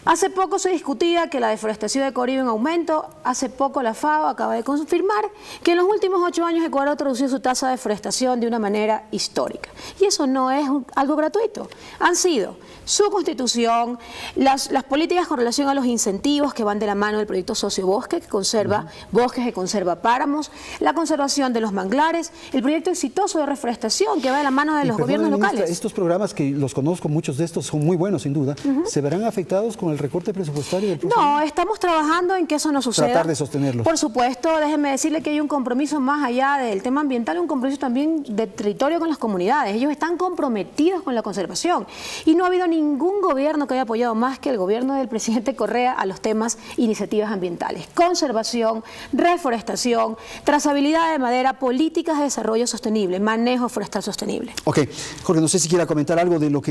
Hace poco se discutía que la deforestación de Ecuador iba en aumento. Hace poco la FAO acaba de confirmar que en los últimos 8 años Ecuador ha reducido su tasa de deforestación de una manera histórica. Y eso no es algo gratuito. Han sido su constitución, las políticas con relación a los incentivos que van de la mano del proyecto Sociobosque, que conserva bosques, que conserva páramos, la conservación de los manglares, el proyecto exitoso de reforestación que va de la mano de los gobiernos locales.
Estos programas, que los conozco, muchos de estos son muy buenos sin duda, ¿se verán afectados con el recorte presupuestario del próximo año?
No, estamos trabajando en que eso no suceda.
Tratar de sostenerlos.
Por supuesto, déjeme decirle que hay un compromiso más allá del tema ambiental, un compromiso también de territorio con las comunidades. Ellos están comprometidos con la conservación y no ha habido ningún gobierno que haya apoyado más que el gobierno del presidente Correa a los temas iniciativas ambientales. Conservación, reforestación, trazabilidad de madera, políticas de desarrollo sostenible, manejo forestal sostenible.
Ok, Jorge, no sé si quiera comentar algo de lo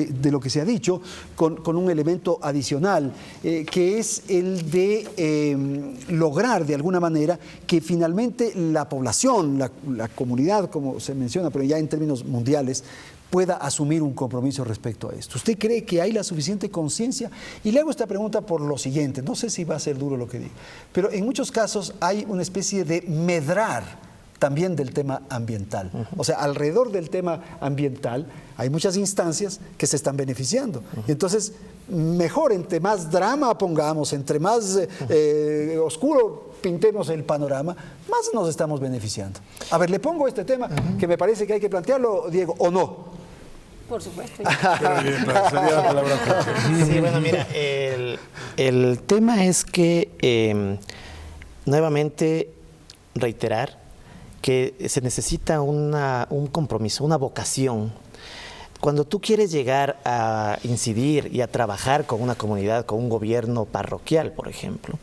que se ha dicho con un elemento adicional, que es el de lograr de alguna manera que finalmente la población, la comunidad, como se menciona, pero ya en términos mundiales, pueda asumir un compromiso respecto a esto. ¿Usted cree que hay la suficiente conciencia? Y le hago esta pregunta por lo siguiente, no sé si va a ser duro lo que digo, pero en muchos casos hay una especie de medrar también del tema ambiental. O sea, alrededor del tema ambiental hay muchas instancias que se están beneficiando. Y entonces mejor, entre más drama pongamos, entre más oscuro pintemos el panorama, más nos estamos beneficiando. A ver, le pongo este tema que me parece que hay que plantearlo, Diego, ¿o no?
Por supuesto.
Sí, bueno, mira, el tema es que, nuevamente, reiterar que se necesita un compromiso, una vocación. Cuando tú quieres llegar a incidir y a trabajar con una comunidad, con un gobierno parroquial, por ejemplo,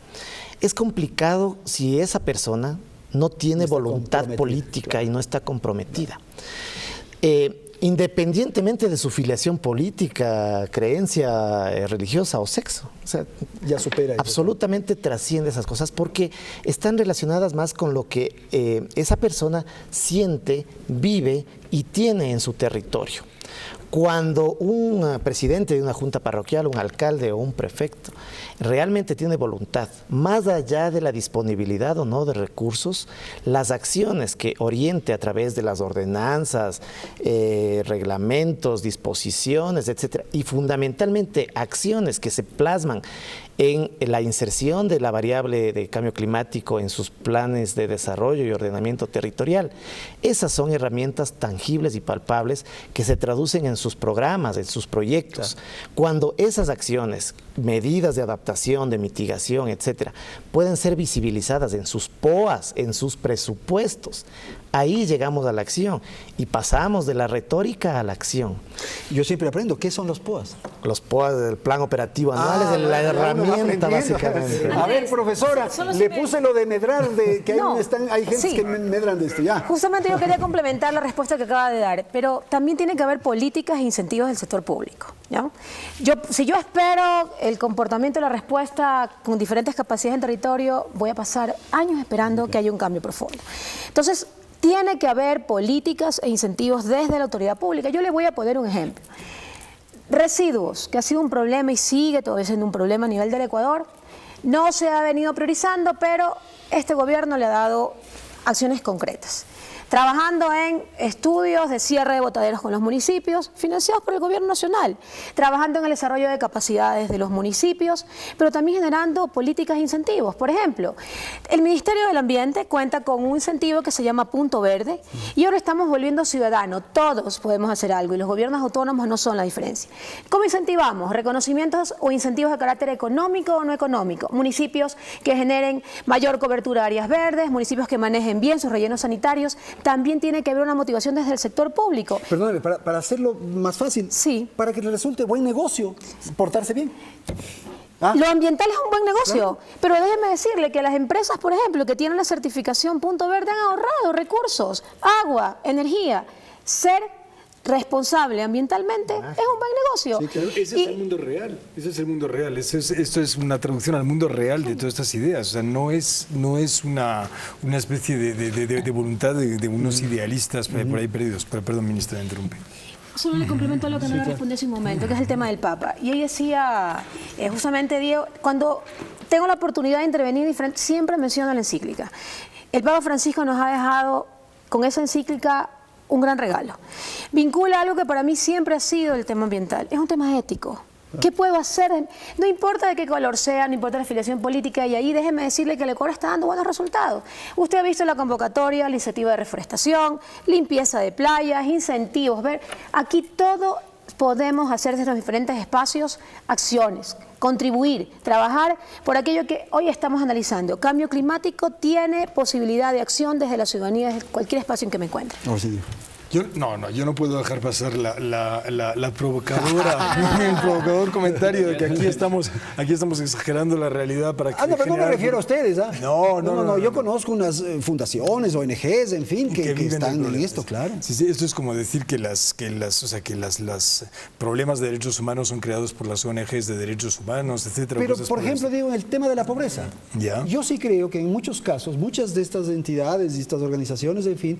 es complicado si esa persona no tiene voluntad política y no está comprometida. Independientemente de su filiación política, creencia religiosa o sexo. O sea,
ya supera.
Absolutamente trasciende esas cosas porque están relacionadas más con lo que esa persona siente, vive y tiene en su territorio. Cuando un presidente de una junta parroquial, un alcalde o un prefecto realmente tiene voluntad, más allá de la disponibilidad o no de recursos, las acciones que oriente a través de las ordenanzas, reglamentos, disposiciones, etcétera, y fundamentalmente acciones que se plasman en la inserción de la variable de cambio climático en sus planes de desarrollo y ordenamiento territorial. Esas son herramientas tangibles y palpables que se traducen en sus programas, en sus proyectos. Claro. Cuando esas acciones, medidas de adaptación, de mitigación, etcétera, pueden ser visibilizadas en sus POAs, en sus presupuestos, ahí llegamos a la acción y pasamos de la retórica a la acción.
Yo siempre aprendo, ¿qué son los POAs?
Los POAs del Plan Operativo Anual es la herramienta básicamente.
A ver, profesora, le puse lo de medrar, de que
no,
hay gente que medran de esto, ya.
Justamente yo quería complementar la respuesta que acaba de dar, pero también tiene que haber políticas e incentivos del sector público, ¿ya? Si yo espero el comportamiento y la respuesta con diferentes capacidades en territorio, voy a pasar años esperando que haya un cambio profundo. Entonces, tiene que haber políticas e incentivos desde la autoridad pública. Yo le voy a poner un ejemplo. Residuos, que ha sido un problema y sigue todavía siendo un problema a nivel del Ecuador, no se ha venido priorizando, pero este gobierno le ha dado acciones concretas. Trabajando en estudios de cierre de botaderos con los municipios, financiados por el gobierno nacional, trabajando en el desarrollo de capacidades de los municipios, pero también generando políticas e incentivos. Por ejemplo, el Ministerio del Ambiente cuenta con un incentivo que se llama Punto Verde y ahora estamos volviendo ciudadanos. Todos podemos hacer algo y los gobiernos autónomos no son la diferencia. ¿Cómo incentivamos? Reconocimientos o incentivos de carácter económico o no económico. Municipios que generen mayor cobertura de áreas verdes, municipios que manejen bien sus rellenos sanitarios. También tiene que haber una motivación desde el sector público.
Perdóneme, para hacerlo más fácil,
sí,
para que le resulte buen negocio, portarse bien.
Lo ambiental es un buen negocio, claro. Pero déjeme decirle que las empresas, por ejemplo, que tienen la certificación Punto Verde han ahorrado recursos, agua, energía. Ser responsable ambientalmente es un buen negocio.
Sí, claro. Ese es el mundo real. Ese es el mundo real. Esto es una traducción al mundo real de todas estas ideas. O sea, no es una especie de voluntad de unos idealistas por ahí perdidos. Pero, perdón, ministra, me interrumpí.
Solo le complemento lo que no le respondí hace un momento, que es el tema del Papa. Y ahí decía, justamente, Diego, cuando tengo la oportunidad de intervenir, siempre menciono la encíclica. El Papa Francisco nos ha dejado con esa encíclica un gran regalo. Vincula algo que para mí siempre ha sido el tema ambiental. Es un tema ético. ¿Qué puedo hacer? No importa de qué color sea, no importa la afiliación política, y ahí déjeme decirle que el Ecuador está dando buenos resultados. Usted ha visto la convocatoria, la iniciativa de reforestación, limpieza de playas, incentivos. Aquí todo podemos hacer desde los diferentes espacios acciones, contribuir, trabajar por aquello que hoy estamos analizando. Cambio climático tiene posibilidad de acción desde la ciudadanía, desde cualquier espacio en que me encuentre.
Yo no puedo dejar pasar la provocadora, el provocador comentario de que aquí estamos exagerando la realidad para que...
no, pero no me refiero a ustedes, ¿ah?
No,
yo conozco unas fundaciones, ONGs, en fin, que están en esto, claro.
Sí, esto es como decir que los problemas de derechos humanos son creados por las ONGs de derechos humanos, etcétera.
Pero, por ejemplo, digo, en el tema de la pobreza,
¿ya?
Yo sí creo que en muchos casos, muchas de estas entidades y estas organizaciones, en fin,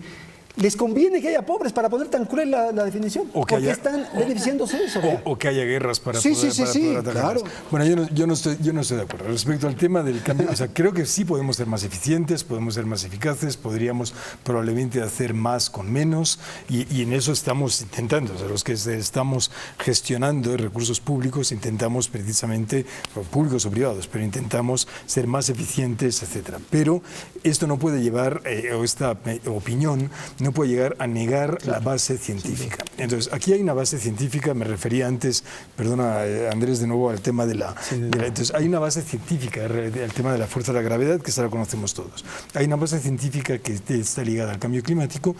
¿Les conviene que haya pobres para poner tan cruel la definición?
O que
¿Por qué están beneficiándose de eso?
O que haya guerras para
Sí,
poder,
sí,
para
sí,
poder atacarlas.
claro.
Bueno, yo no estoy de acuerdo. Respecto al tema del cambio, o sea, creo que sí podemos ser más eficientes, podemos ser más eficaces, podríamos probablemente hacer más con menos, y en eso estamos intentando. O sea, los que estamos gestionando recursos públicos intentamos precisamente, públicos o privados, pero intentamos ser más eficientes, etcétera. Pero esto no puede llevar, o esta opinión no puede llegar a negar la base científica. Entonces, aquí hay una base científica, me refería antes, perdona Andrés, de nuevo al tema de la... entonces, hay una base científica al tema de la fuerza de la gravedad, que esta la conocemos todos. Hay una base científica que está ligada al cambio climático.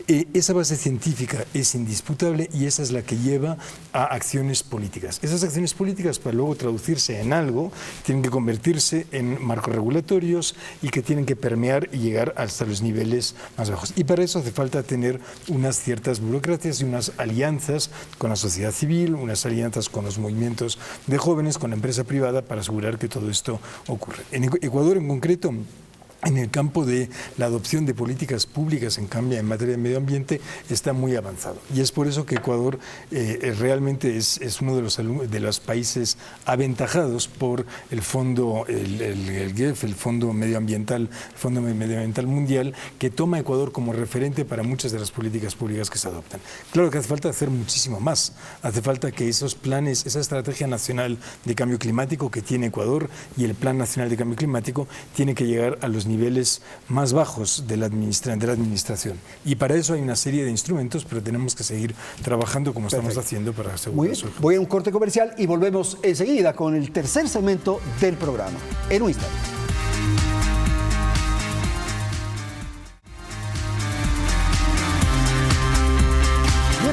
Esa base científica es indisputable y esa es la que lleva a acciones políticas. Esas acciones políticas, para luego traducirse en algo, tienen que convertirse en marcos regulatorios y que tienen que permear y llegar hasta los niveles más bajos. Y para eso hace falta tener unas ciertas burocracias y unas alianzas con la sociedad civil, unas alianzas con los movimientos de jóvenes, con la empresa privada, para asegurar que todo esto ocurre. En Ecuador, en concreto, en el campo de la adopción de políticas públicas en materia de medio ambiente está muy avanzado. Y es por eso que Ecuador realmente es uno de los países aventajados por el fondo, el GEF, el Fondo Medioambiental Mundial, que toma a Ecuador como referente para muchas de las políticas públicas que se adoptan. Claro que hace falta hacer muchísimo más. Hace falta que esos planes, esa estrategia nacional de cambio climático que tiene Ecuador y el Plan Nacional de Cambio Climático tiene que llegar a los niveles más bajos de la administración. Y para eso hay una serie de instrumentos, pero tenemos que seguir trabajando como estamos haciendo para asegurar eso.
Voy a un corte comercial y volvemos enseguida con el tercer segmento del programa. En un instante.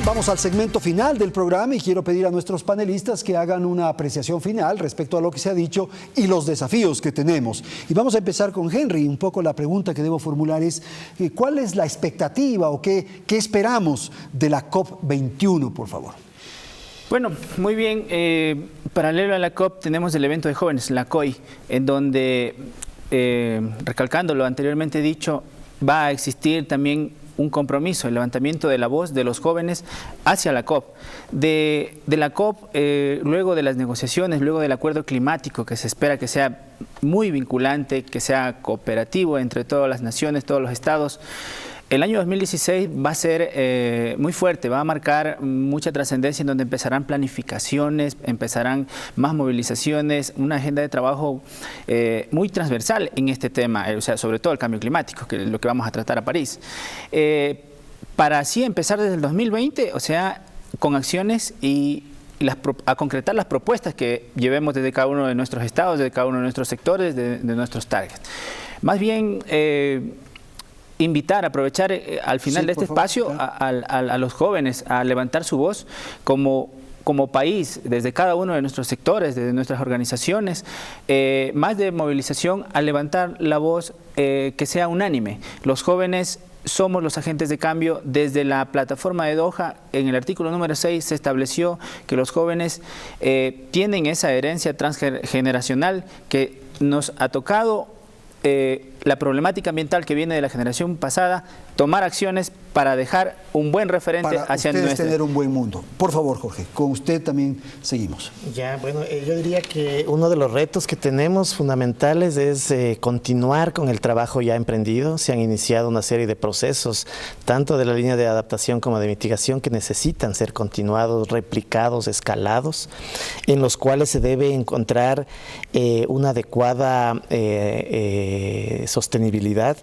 Vamos al segmento final del programa y quiero pedir a nuestros panelistas que hagan una apreciación final respecto a lo que se ha dicho y los desafíos que tenemos. Y vamos a empezar con Henry. Un poco la pregunta que debo formular es, ¿cuál es la expectativa o qué esperamos de la COP21, por favor?
Bueno, muy bien. Paralelo a la COP tenemos el evento de jóvenes, la COI, en donde, recalcando lo anteriormente dicho, va a existir también un compromiso, el levantamiento de la voz de los jóvenes hacia la COP. De la COP, luego de las negociaciones, luego del acuerdo climático, que se espera que sea muy vinculante, que sea cooperativo entre todas las naciones, todos los estados, el año 2016 va a ser muy fuerte, va a marcar mucha trascendencia, en donde empezarán planificaciones, empezarán más movilizaciones, una agenda de trabajo muy transversal en este tema, o sea, sobre todo el cambio climático, que es lo que vamos a tratar a París. Para así empezar desde el 2020, o sea, con acciones y a concretar las propuestas que llevemos desde cada uno de nuestros estados, desde cada uno de nuestros sectores, de nuestros targets. Más bien, aprovechar al final de este espacio a los jóvenes a levantar su voz como país, desde cada uno de nuestros sectores, desde nuestras organizaciones, más de movilización, a levantar la voz que sea unánime. Los jóvenes somos los agentes de cambio. Desde la plataforma de Doha, en el artículo número 6, se estableció que los jóvenes tienen esa herencia transgeneracional que nos ha tocado, la problemática ambiental que viene de la generación pasada, tomar acciones para dejar un buen referente hacia
ustedes tener un buen mundo. Por favor, Jorge, con usted también seguimos.
Ya, bueno, yo diría que uno de los retos que tenemos fundamentales es continuar con el trabajo ya emprendido. Se han iniciado una serie de procesos, tanto de la línea de adaptación como de mitigación, que necesitan ser continuados, replicados, escalados, en los cuales se debe encontrar una adecuada sostenibilidad,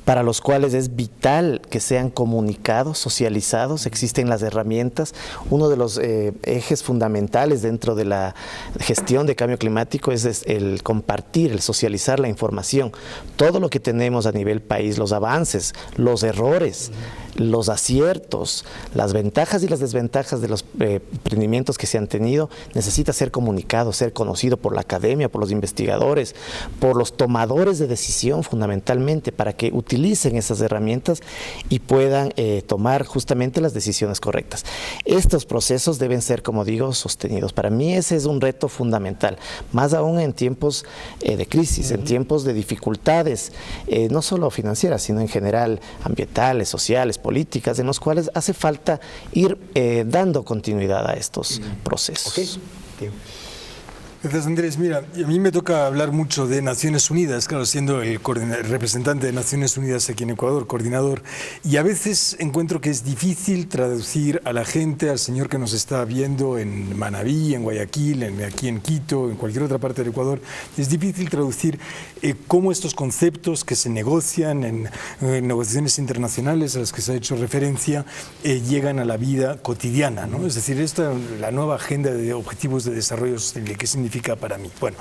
para los cuales es vital que sean comunicados, socializados. Existen las herramientas. Uno de los ejes fundamentales dentro de la gestión de cambio climático es el compartir, el socializar la información. Todo lo que tenemos a nivel país, los avances, los errores, los aciertos, las ventajas y las desventajas de los emprendimientos que se han tenido, necesita ser comunicado, ser conocido por la academia, por los investigadores, por los tomadores de decisión fundamentalmente, para que utilicen esas herramientas y puedan tomar justamente las decisiones correctas. Estos procesos deben ser, como digo, sostenidos. Para mí ese es un reto fundamental, más aún en tiempos de crisis, en tiempos de dificultades, no solo financieras, sino en general ambientales, sociales, políticas en los cuales hace falta ir dando continuidad a estos procesos.
Okay.
Gracias, Andrés. Mira, a mí me toca hablar mucho de Naciones Unidas, claro, siendo el representante de Naciones Unidas aquí en Ecuador, coordinador, y a veces encuentro que es difícil traducir a la gente, al señor que nos está viendo en Manabí, en Guayaquil, aquí en Quito, en cualquier otra parte del Ecuador, es difícil traducir cómo estos conceptos que se negocian en negociaciones internacionales a las que se ha hecho referencia llegan a la vida cotidiana, ¿no? Es decir, la nueva agenda de objetivos de desarrollo sostenible, ¿qué significa para mí? Bueno,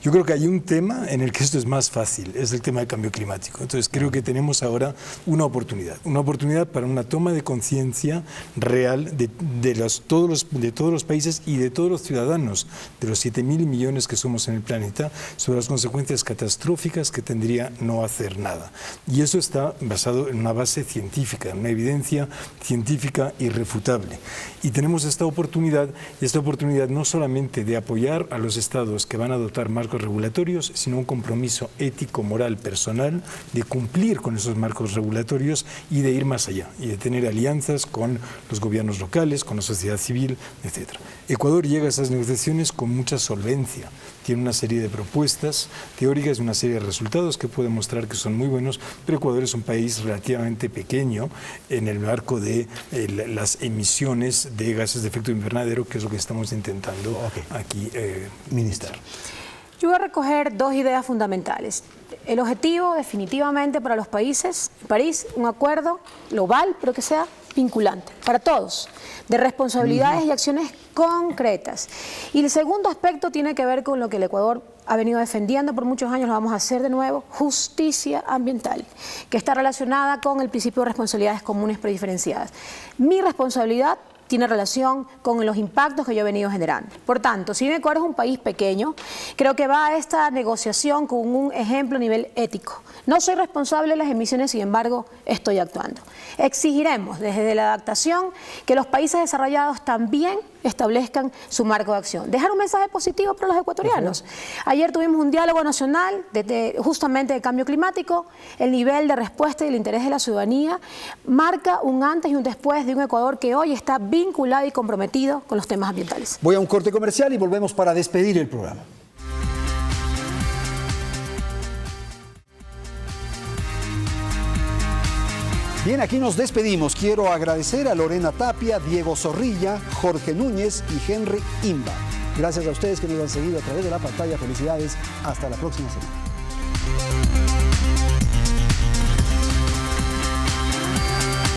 yo creo que hay un tema en el que esto es más fácil, es el tema del cambio climático. Entonces creo que tenemos ahora una oportunidad para una toma de conciencia real de todos los países y de todos los ciudadanos, de los 7.000 millones que somos en el planeta, sobre las consecuencias catastróficas que tendría no hacer nada. Y eso está basado en una base científica, en una evidencia científica irrefutable. Y tenemos esta oportunidad no solamente de apoyar a los estados que van a adoptar marcos regulatorios, sino un compromiso ético, moral, personal, de cumplir con esos marcos regulatorios y de ir más allá, y de tener alianzas con los gobiernos locales, con la sociedad civil, etc. Ecuador llega a esas negociaciones con mucha solvencia, tiene una serie de propuestas teóricas y una serie de resultados que pueden mostrar que son muy buenos, pero Ecuador es un país relativamente pequeño en el marco de las emisiones de gases de efecto invernadero, que es lo que estamos intentando aquí ministrar.
Yo voy a recoger dos ideas fundamentales. El objetivo definitivamente para los países, París, un acuerdo global, pero que sea vinculante para todos, de responsabilidades y acciones concretas. Y el segundo aspecto tiene que ver con lo que el Ecuador ha venido defendiendo por muchos años, lo vamos a hacer de nuevo, justicia ambiental, que está relacionada con el principio de responsabilidades comunes prediferenciadas. Mi responsabilidad tiene relación con los impactos que yo he venido generando. Por tanto, si bien Ecuador es un país pequeño, creo que va a esta negociación con un ejemplo a nivel ético. No soy responsable de las emisiones, sin embargo, estoy actuando. Exigiremos desde la adaptación que los países desarrollados también establezcan su marco de acción. Dejar un mensaje positivo para los ecuatorianos. Ayer tuvimos un diálogo nacional justamente de cambio climático. El nivel de respuesta y el interés de la ciudadanía marca un antes y un después de un Ecuador que hoy está vinculado y comprometido con los temas ambientales.
Voy a un corte comercial y volvemos para despedir el programa. Bien, aquí nos despedimos. Quiero agradecer a Lorena Tapia, Diego Zorrilla, Jorge Núñez y Henry Imba. Gracias a ustedes que nos han seguido a través de la pantalla. Felicidades. Hasta la próxima semana.